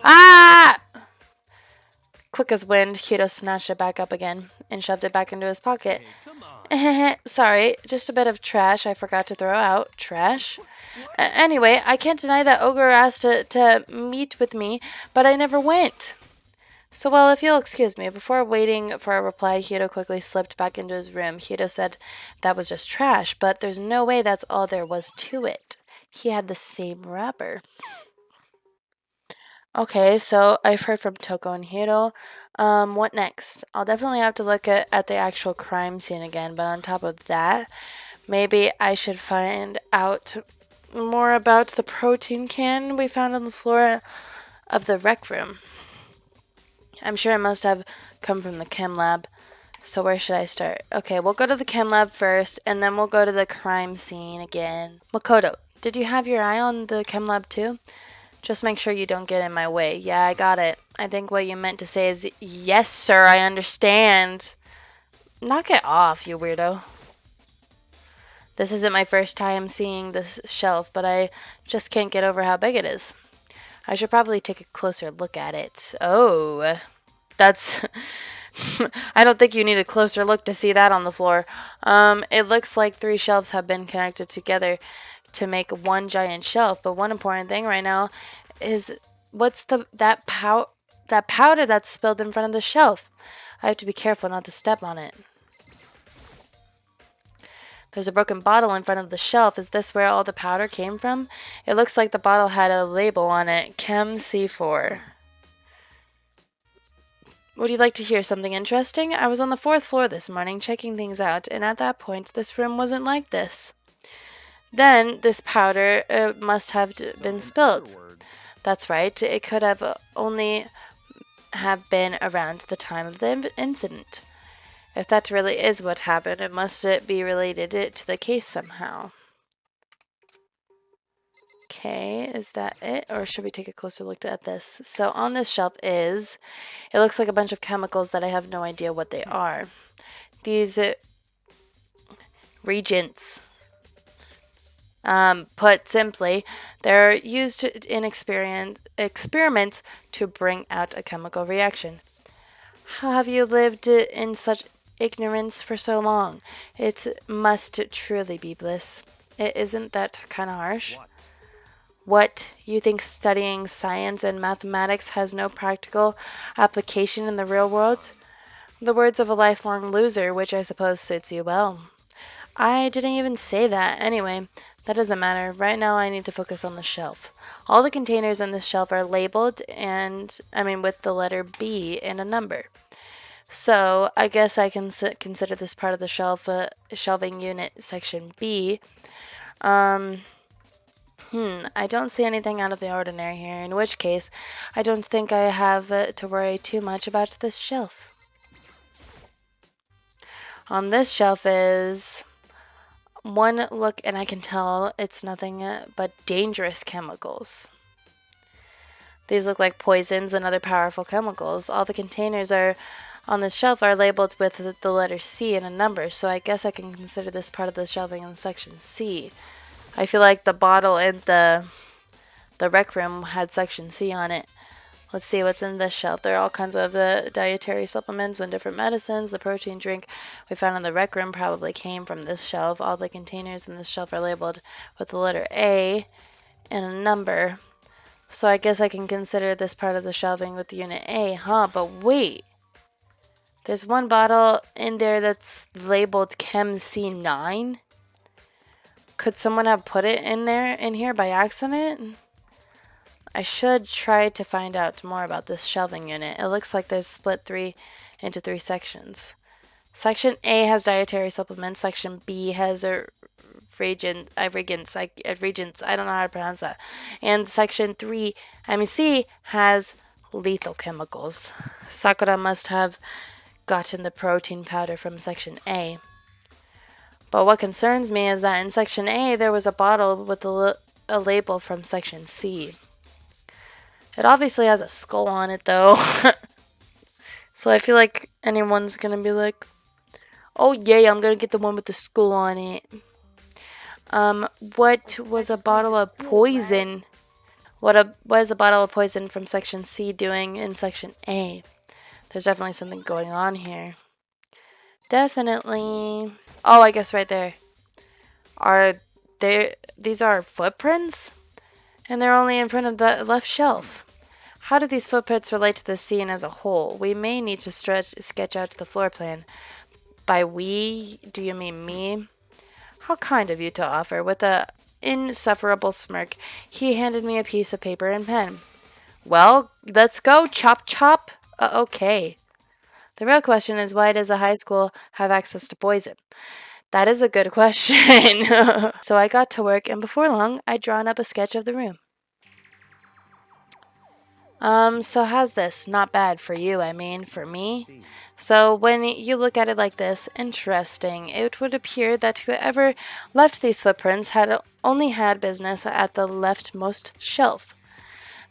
Ah! Quick as wind, Hiro snatched it back up again and shoved it back into his pocket. Hey, come on. Sorry, just a bit of trash I forgot to throw out. Trash? Anyway, I can't deny that Ogre asked to meet with me, but I never went. So, well, if you'll excuse me, before waiting for a reply, Hito quickly slipped back into his room. Hito said that was just trash, but there's no way that's all there was to it. He had the same wrapper. Okay, so I've heard from Toko and Hiro. What next? I'll definitely have to look at the actual crime scene again, but on top of that, maybe I should find out more about the protein can we found on the floor of the rec room. I'm sure it must have come from the chem lab. So where should I start? Okay, we'll go to the chem lab first, and then we'll go to the crime scene again. Makoto, did you have your eye on the chem lab too? Just make sure you don't get in my way. Yeah, I got it. I think what you meant to say is, yes, sir, I understand. Knock it off, you weirdo. This isn't my first time seeing this shelf, but I just can't get over how big it is. I should probably take a closer look at it. Oh, that's... I don't think you need a closer look to see that on the floor. It looks like 3 shelves have been connected together to make one giant shelf, but one important thing right now is what's that powder that's spilled in front of the shelf. I have to be careful not to step on it. There's a broken bottle in front of the shelf. Is this where all the powder came from? It looks like the bottle had a label on it, Chem C4. Would you like to hear something interesting? I was on the 4th floor this morning checking things out, and at that point this room wasn't like this. Then this powder must have been spilled. That's right. It could have only have been around the time of the incident. If that really is what happened, it must be related to the case somehow. Okay, is that it? Or should we take a closer look at this? So on this shelf it looks like a bunch of chemicals that I have no idea what they are. These reagents. Put simply, they're used in experiments to bring out a chemical reaction. How have you lived in such ignorance for so long? It must truly be bliss. Isn't that kind of harsh? What, you think studying science and mathematics has no practical application in the real world? The words of a lifelong loser, which I suppose suits you well. I didn't even say that. Anyway, that doesn't matter. Right now I need to focus on the shelf. All the containers on this shelf are labeled with the letter B and a number. So I guess I can consider this part of the shelf shelving unit section B. I don't see anything out of the ordinary here, in which case I don't think I have to worry too much about this shelf. On this shelf is one look and I can tell it's nothing but dangerous chemicals. These look like poisons and other powerful chemicals. All the containers on this shelf are labeled with the letter C and a number, so I guess I can consider this part of the shelving in section C. I feel like the bottle in the rec room had section C on it. Let's see what's in this shelf. There are all kinds of dietary supplements and different medicines. The protein drink we found in the rec room probably came from this shelf. All the containers in this shelf are labeled with the letter A and a number. So I guess I can consider this part of the shelving with unit A, huh? But wait. There's one bottle in there that's labeled Chem C9. Could someone have put it in here by accident? I should try to find out more about this shelving unit. It looks like there's split into 3 sections. Section A has dietary supplements. Section B has regents. I don't know how to pronounce that. And section C has lethal chemicals. Sakura must have gotten the protein powder from section A. But what concerns me is that in section A there was a bottle with a label from section C. It obviously has a skull on it, though. So I feel like anyone's going to be like, oh, yeah, I'm going to get the one with the skull on it. What was a bottle of poison? What is a bottle of poison from section C doing in section A? There's definitely something going on here. Definitely. Oh, I guess right there. Are they? These are footprints? And they're only in front of the left shelf. How do these footprints relate to the scene as a whole? We may need to sketch out the floor plan. By we, do you mean me? How kind of you to offer. With a insufferable smirk, he handed me a piece of paper and pen. Well, let's go, chop chop. Okay. The real question is, why does a high school have access to poison? That is a good question. So I got to work, and before long, I'd drawn up a sketch of the room. So how's this? Not bad for you, I mean, for me. So when you look at it like this, interesting. It would appear that whoever left these footprints had only had business at the leftmost shelf.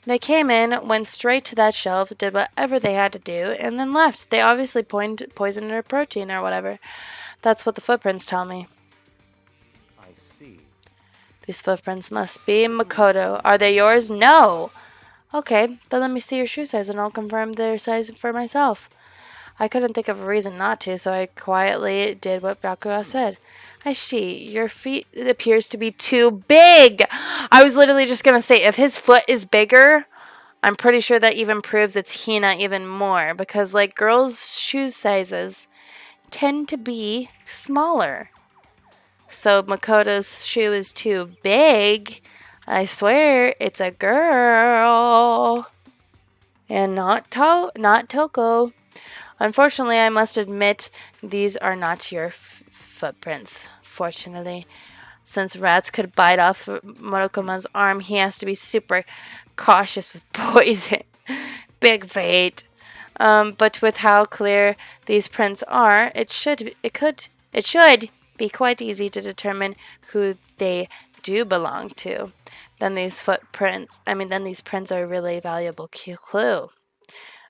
They came in, went straight to that shelf, did whatever they had to do, and then left. They obviously poisoned her protein or whatever. That's what the footprints tell me. I see. These footprints must be Makoto. Are they yours? No! Okay, then let me see your shoe size and I'll confirm their size for myself. I couldn't think of a reason not to, so I quietly did what Byakuya said. I see. Your feet appears to be too big. I was literally just going to say, if his foot is bigger, I'm pretty sure that even proves it's Hina even more. Because, like, girls' shoe sizes tend to be smaller. So Makoto's shoe is too big. I swear, it's a girl. And not Toko. Unfortunately, I must admit, these are not your footprints, fortunately. Since rats could bite off Morokuma's arm, he has to be super cautious with poison. Big fate. But with how clear these prints are, it should be quite easy to determine who they do belong to. Then these prints are a really valuable clue.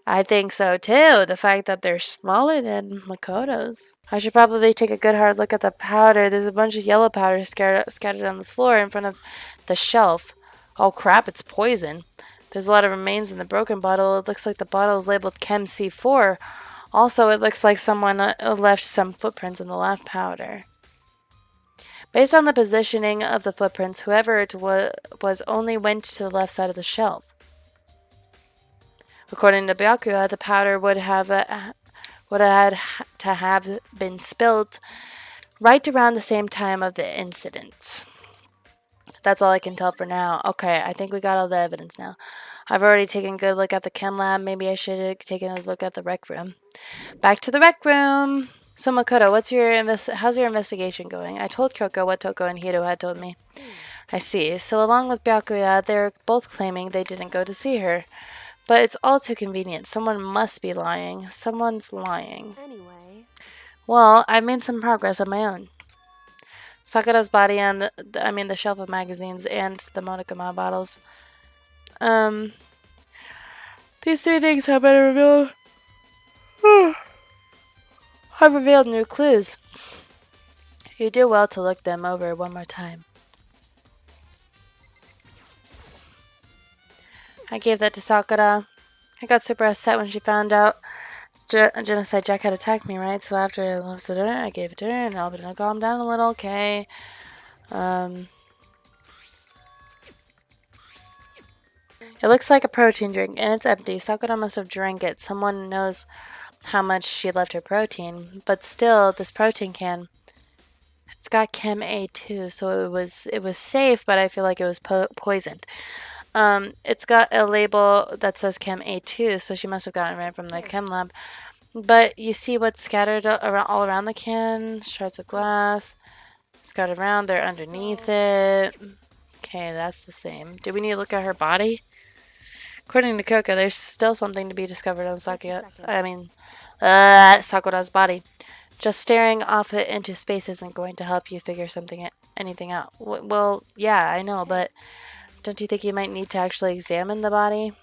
I think so too. The fact that they're smaller than Makoto's. I should probably take a good hard look at the powder. There's a bunch of yellow powder scattered on the floor in front of the shelf. Oh crap, it's poison. There's a lot of remains in the broken bottle. It looks like the bottle is labeled Chem C4. Also, it looks like someone left some footprints in the left powder. Based on the positioning of the footprints, whoever it was only went to the left side of the shelf. According to Byakuya, the powder would have to have been spilled right around the same time of the incident. That's all I can tell for now. Okay, I think we got all the evidence now. I've already taken a good look at the chem lab. Maybe I should have taken a look at the rec room. Back to the rec room. So Makoto, how's your investigation going? I told Kyoko what Toko and Hiro had told me. I see. So along with Byakuya, they're both claiming they didn't go to see her. But it's all too convenient. Someone must be lying. Someone's lying. Anyway. Well, I've made some progress on my own. Sakura's body on the shelf of magazines and the Monokuma bottles. These three things have been revealed. Have revealed new clues. You do well to look them over one more time. I gave that to Sakura. I got super upset when she found out Genocide Jack had attacked me, right? So after I left the dinner, I gave it to her and helped her calm down a little, okay. It looks like a protein drink, and it's empty. Sakura must have drank it. Someone knows how much she left her protein. But still, this protein can... It's got Chem A too, so it was safe, but I feel like it was poisoned. It's got a label that says Chem A2, so she must have gotten it from the chem lab. But you see what's scattered all around the can? Shards of glass. Scattered around, they're underneath it. Okay, that's the same. Do we need to look at her body? According to Kyoko, there's still something to be discovered on Sakura's body. Just staring off it into space isn't going to help you figure anything out. Well, yeah, I know, but don't you think you might need to actually examine the body?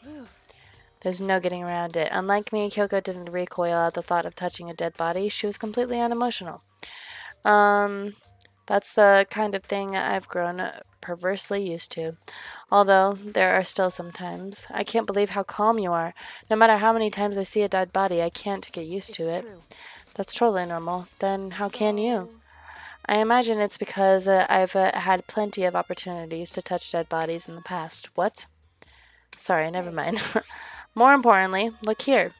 There's no getting around it. Unlike me, Kyoko didn't recoil at the thought of touching a dead body. She was completely unemotional. That's the kind of thing I've grown perversely used to. Although, there are still some times. I can't believe how calm you are. No matter how many times I see a dead body, I can't get used to it. True. That's totally normal. Then how can you? I imagine it's because I've had plenty of opportunities to touch dead bodies in the past. What? Sorry, never mind. More importantly, look here.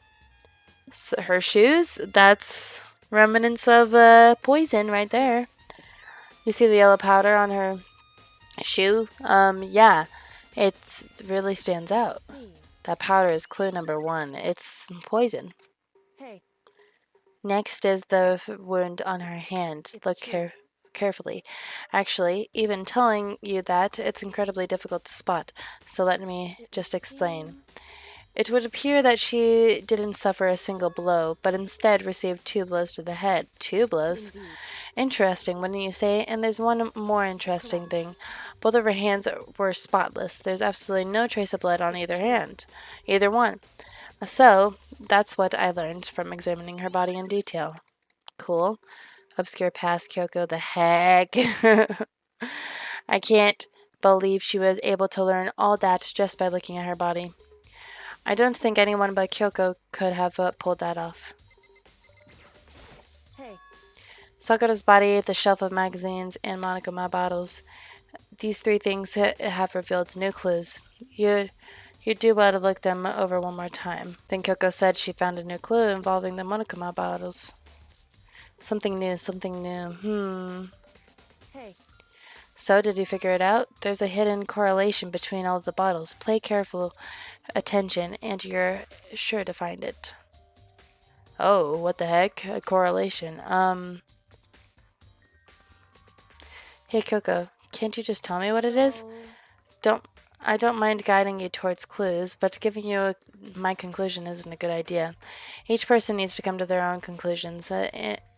Her shoes? That's remnants of poison right there. You see the yellow powder on her shoe? Yeah. It really stands out. That powder is clue number 1. It's poison. Hey, Next is the wound on her hand. Look carefully. Actually, even telling you that, it's incredibly difficult to spot. So let me just explain. It would appear that she didn't suffer a single blow, but instead received 2 blows to the head. 2 blows? Interesting, wouldn't you say? And there's one more interesting thing. Both of her hands were spotless. There's absolutely no trace of blood on either hand. Either one. So, that's what I learned from examining her body in detail. Cool. Obscure past, Kyoko. The heck? I can't believe she was able to learn all that just by looking at her body. I don't think anyone but Kyoko could have pulled that off. hey. Sakura's body, the shelf of magazines, and Monokuma bottles. These 3 things have revealed new clues. You'd do well to look them over one more time. Then Kyoko said she found a new clue involving the Monokuma bottles. Something new, something new. Hey. So, did you figure it out? There's a hidden correlation between all of the bottles. Pay careful attention, and you're sure to find it. Oh, what the heck? A correlation. Hey, Kyoko, can't you just tell me what it is? I don't mind guiding you towards clues, but giving you my conclusion isn't a good idea. Each person needs to come to their own conclusions,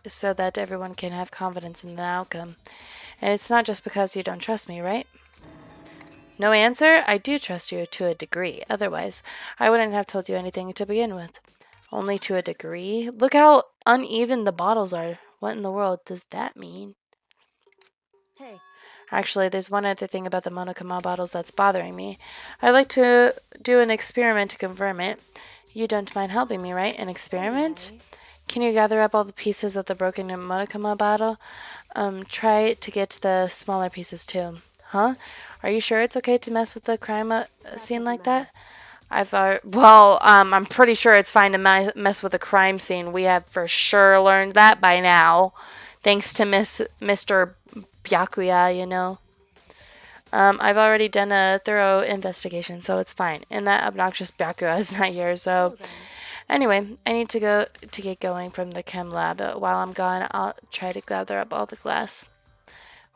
so that everyone can have confidence in the outcome. And it's not just because you don't trust me, right? No answer? I do trust you to a degree. Otherwise, I wouldn't have told you anything to begin with. Only to a degree? Look how uneven the bottles are. What in the world does that mean? Hey. Actually, there's one other thing about the Monokuma bottles that's bothering me. I'd like to do an experiment to confirm it. You don't mind helping me, right? An experiment? Can you gather up all the pieces of the broken Monokuma bottle? Try to get the smaller pieces too. Huh? Are you sure it's okay to mess with the crime scene like that? I'm pretty sure it's fine to mess with a crime scene. We have for sure learned that by now. Thanks to Mr. Byakuya, you know. I've already done a thorough investigation, so it's fine. And that obnoxious Byakuya is not here, so... Anyway, I need to get going from the chem lab. While I'm gone, I'll try to gather up all the glass.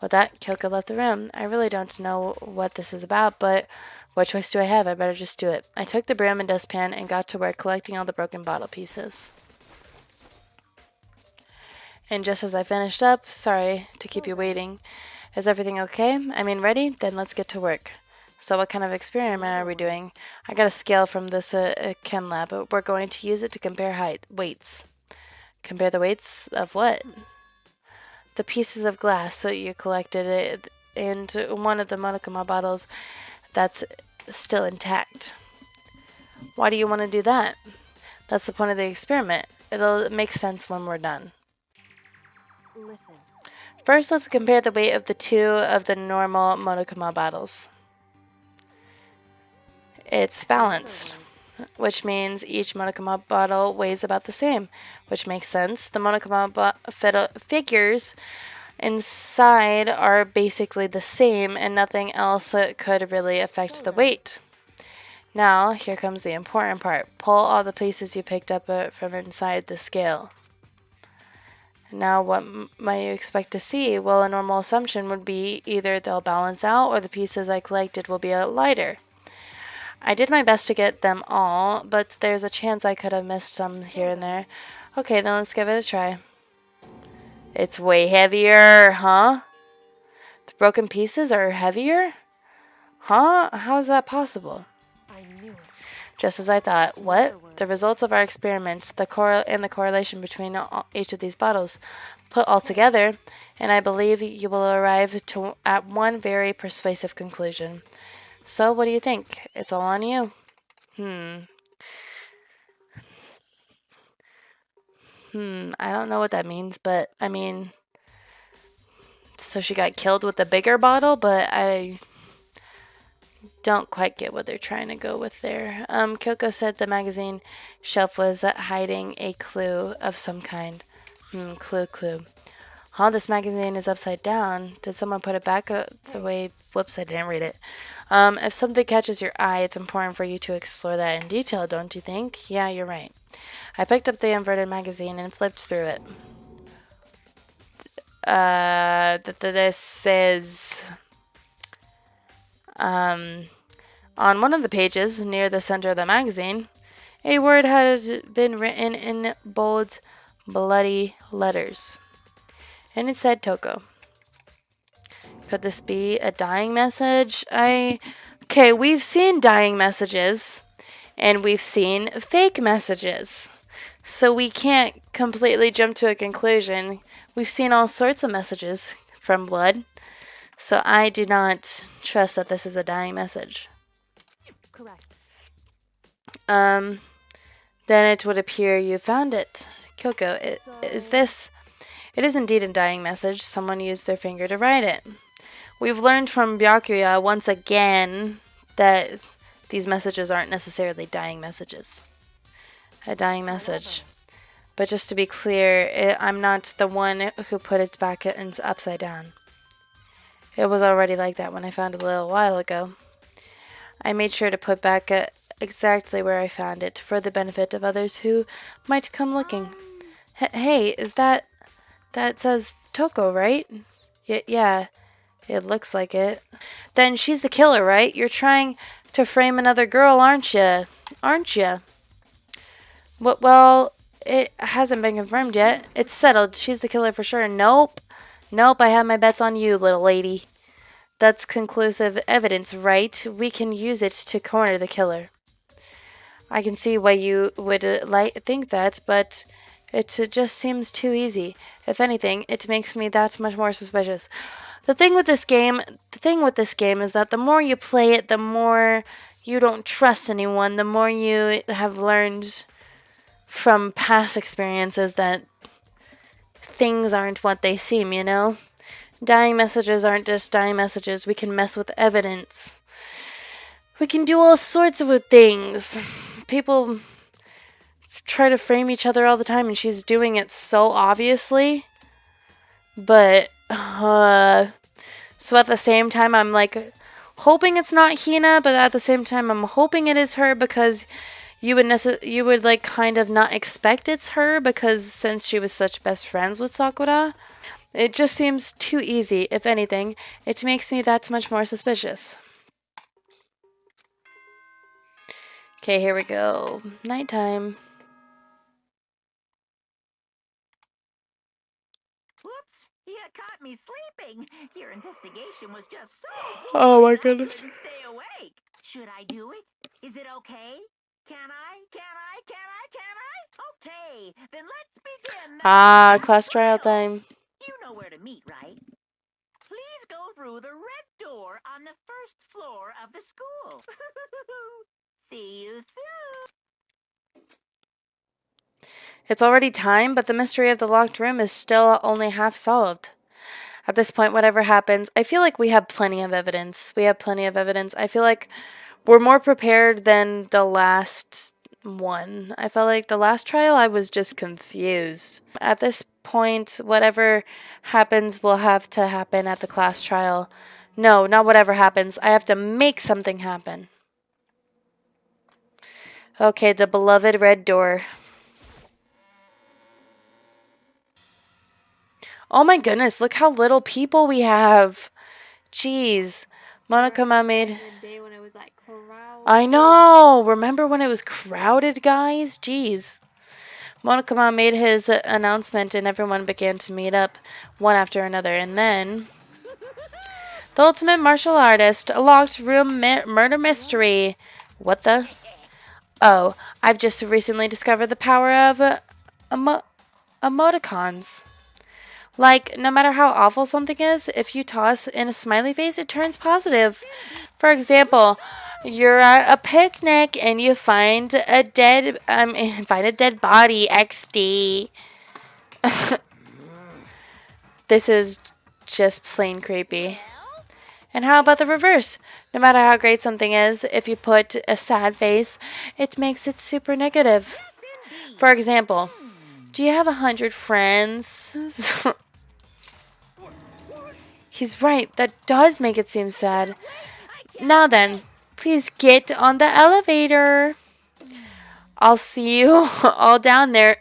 With that, Kyoko left the room. I really don't know what this is about, but what choice do I have? I better just do it. I took the broom and dustpan and got to work collecting all the broken bottle pieces. And just as I finished up, sorry to keep you waiting. Is everything okay? I mean, ready? Then let's get to work. So what kind of experiment are we doing? I got a scale from this chem lab. We're going to use it to compare weights. Compare the weights of what? The pieces of glass so you collected it, and one of the Monokuma bottles that's still intact. Why do you want to do that? That's the point of the experiment. It'll make sense when we're done. Listen. First, let's compare the weight of the 2 of the normal Monokuma bottles. It's balanced, which means each Monokuma bottle weighs about the same, which makes sense. The Monokuma figures inside are basically the same, and nothing else could really affect the weight. Now, here comes the important part. Pull all the pieces you picked up from inside the scale. Now, what might you expect to see? Well, a normal assumption would be either they'll balance out or the pieces I collected will be lighter. I did my best to get them all, but there's a chance I could have missed some here and there. Okay, then let's give it a try. It's way heavier, huh? The broken pieces are heavier? Huh? How is that possible? I knew it. Just as I thought. What? The results of our experiments, the correlation between each of these bottles, put all together, and I believe you will arrive at one very persuasive conclusion. So, what do you think? It's all on you. I don't know what that means, but I mean, so she got killed with the bigger bottle, but I don't quite get what they're trying to go with there. Kyoko said the magazine shelf was hiding a clue of some kind. Clue. Huh, this magazine is upside down. Did someone put it back the way... Whoops, I didn't read it. If something catches your eye, it's important for you to explore that in detail, don't you think? Yeah, you're right. I picked up the inverted magazine and flipped through it. This says... on one of the pages, near the center of the magazine, a word had been written in bold, bloody letters. And it said Toko. Could this be a dying message? Okay, we've seen dying messages, and we've seen fake messages. So we can't completely jump to a conclusion. We've seen all sorts of messages from blood. So I do not trust that this is a dying message. Correct. Then it would appear you found it. Kyoko, is this... It is indeed a dying message. Someone used their finger to write it. We've learned from Byakuya once again that these messages aren't necessarily dying messages. A dying message. But just to be clear, I'm not the one who put it back upside down. It was already like that when I found it a little while ago. I made sure to put back exactly where I found it for the benefit of others who might come looking. Hey, is that says Toko, right? Yeah, it looks like it. Then she's the killer, right? You're trying to frame another girl, aren't you? Well, it hasn't been confirmed yet. It's settled. She's the killer for sure. Nope, I have my bets on you, little lady. That's conclusive evidence, right? We can use it to corner the killer. I can see why you would think that, but it just seems too easy. If anything, it makes me that much more suspicious. The thing with this game is that the more you play it, the more you don't trust anyone, the more you have learned from past experiences that things aren't what they seem, you know? Dying messages aren't just dying messages. We can mess with evidence. We can do all sorts of things. People try to frame each other all the time, and she's doing it so obviously. But, so at the same time, I'm like hoping it's not Hina, but at the same time, I'm hoping it is her because you would like kind of not expect it's her because since she was such best friends with Sakura. It just seems too easy. If anything, it makes me that much more suspicious. Okay, here we go. Nighttime. Whoops! You caught me sleeping. Your investigation was just so Oh my I goodness. couldn't stay awake. Should I do it? Is it okay? Can I? Okay, then let's begin. Class trial time. You know where to meet, right? Please go through the red door on the first floor of the school. See you soon. It's already time, but the mystery of the locked room is still only half solved. At this point, whatever happens, I feel like we have plenty of evidence. I feel like we're more prepared than the last one. I felt like the last trial I was just confused. At this point, whatever happens will have to happen at the class trial. No, not whatever happens. I have to make something happen. Okay, the beloved red door. Oh my goodness, look how little people we have. Jeez. Monokuma made... I know! Remember when it was crowded, guys? Jeez. Monokuma made his announcement and everyone began to meet up one after another. And then... The ultimate martial artist, a locked room murder mystery. What the? Oh, I've just recently discovered the power of emoticons. Like, no matter how awful something is, if you toss in a smiley face, it turns positive. For example, you're at a picnic and you find a dead body, XD. This is just plain creepy. And how about the reverse? No matter how great something is, if you put a sad face, it makes it super negative. For example, do you have 100 friends? He's right, that does make it seem sad. Now then, please get on the elevator. I'll see you all down there.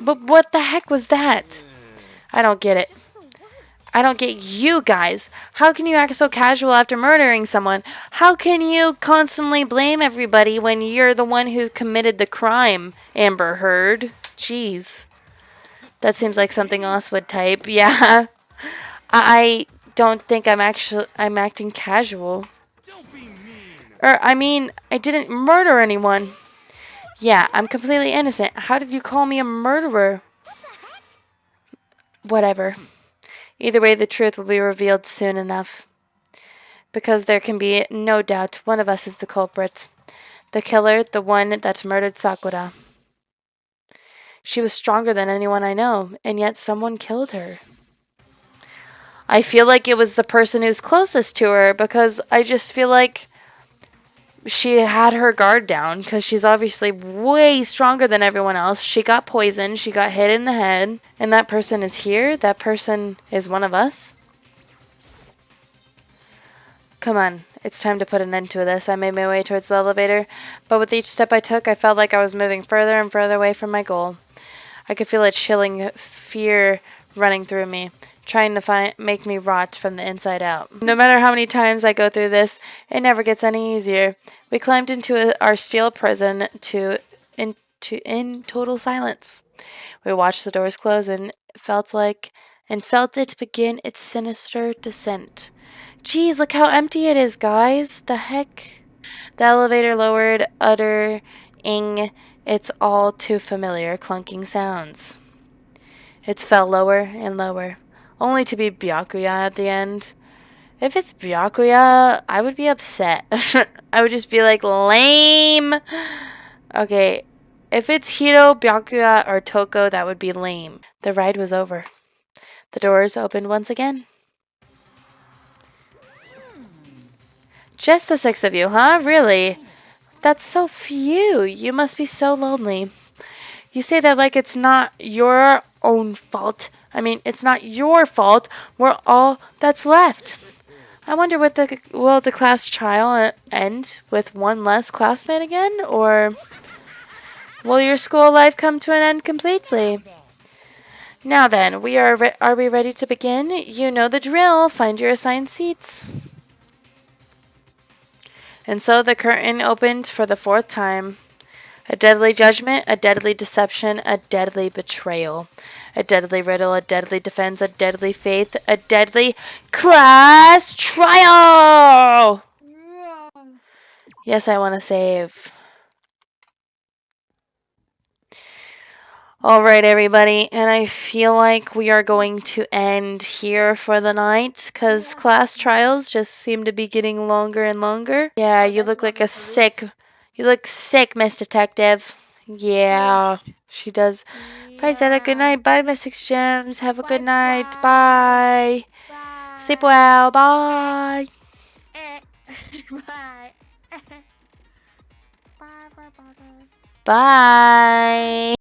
But what the heck was that? I don't get it. I don't get you guys. How can you act so casual after murdering someone? How can you constantly blame everybody when you're the one who committed the crime, Amber Heard? Jeez. That seems like something else would type. Yeah. I don't think I'm acting casual. I didn't murder anyone. Yeah, I'm completely innocent. How did you call me a murderer? Whatever. Either way, the truth will be revealed soon enough. Because there can be no doubt one of us is the culprit. The killer, the one that murdered Sakura. She was stronger than anyone I know, and yet someone killed her. I feel like it was the person who's closest to her, because I just feel like she had her guard down, because she's obviously way stronger than everyone else. She got poisoned, she got hit in the head, and that person is here? That person is one of us? Come on, it's time to put an end to this. I made my way towards the elevator, but with each step I took, I felt like I was moving further and further away from my goal. I could feel a chilling fear running through me, trying to make me rot from the inside out. No matter how many times I go through this, it never gets any easier. We climbed into our steel prison in total silence. We watched the doors close and felt it begin its sinister descent. Geez, look how empty it is, guys. The heck? The elevator lowered, uttering its all too familiar clunking sounds. It fell lower and lower, only to be Byakuya at the end. If it's Byakuya, I would be upset. I would just be like, lame. Okay, if it's Hiro, Byakuya, or Toko, that would be lame. The ride was over. The doors opened once again. Just the 6 of you, huh? Really? That's so few. You must be so lonely. You say that like it's not your own fault. I mean, it's not your fault. We're all that's left. I wonder will the class trial end with one less classmate again? Or will your school life come to an end completely? Now then, are we ready to begin? You know the drill. Find your assigned seats. And so the curtain opened for the 4th time. A deadly judgment, a deadly deception, a deadly betrayal. A deadly riddle, a deadly defense, a deadly faith, a deadly class trial! Yes, I want to save. Alright, everybody, and I feel like we are going to end here for the night, because class trials just seem to be getting longer and longer. Yeah, you look like you look sick, Miss Detective. Yeah, she does. Bye, Zeta, good night. Bye, Miss Six Gems. Have a good night. Bye. Sleep well. Bye. Bye.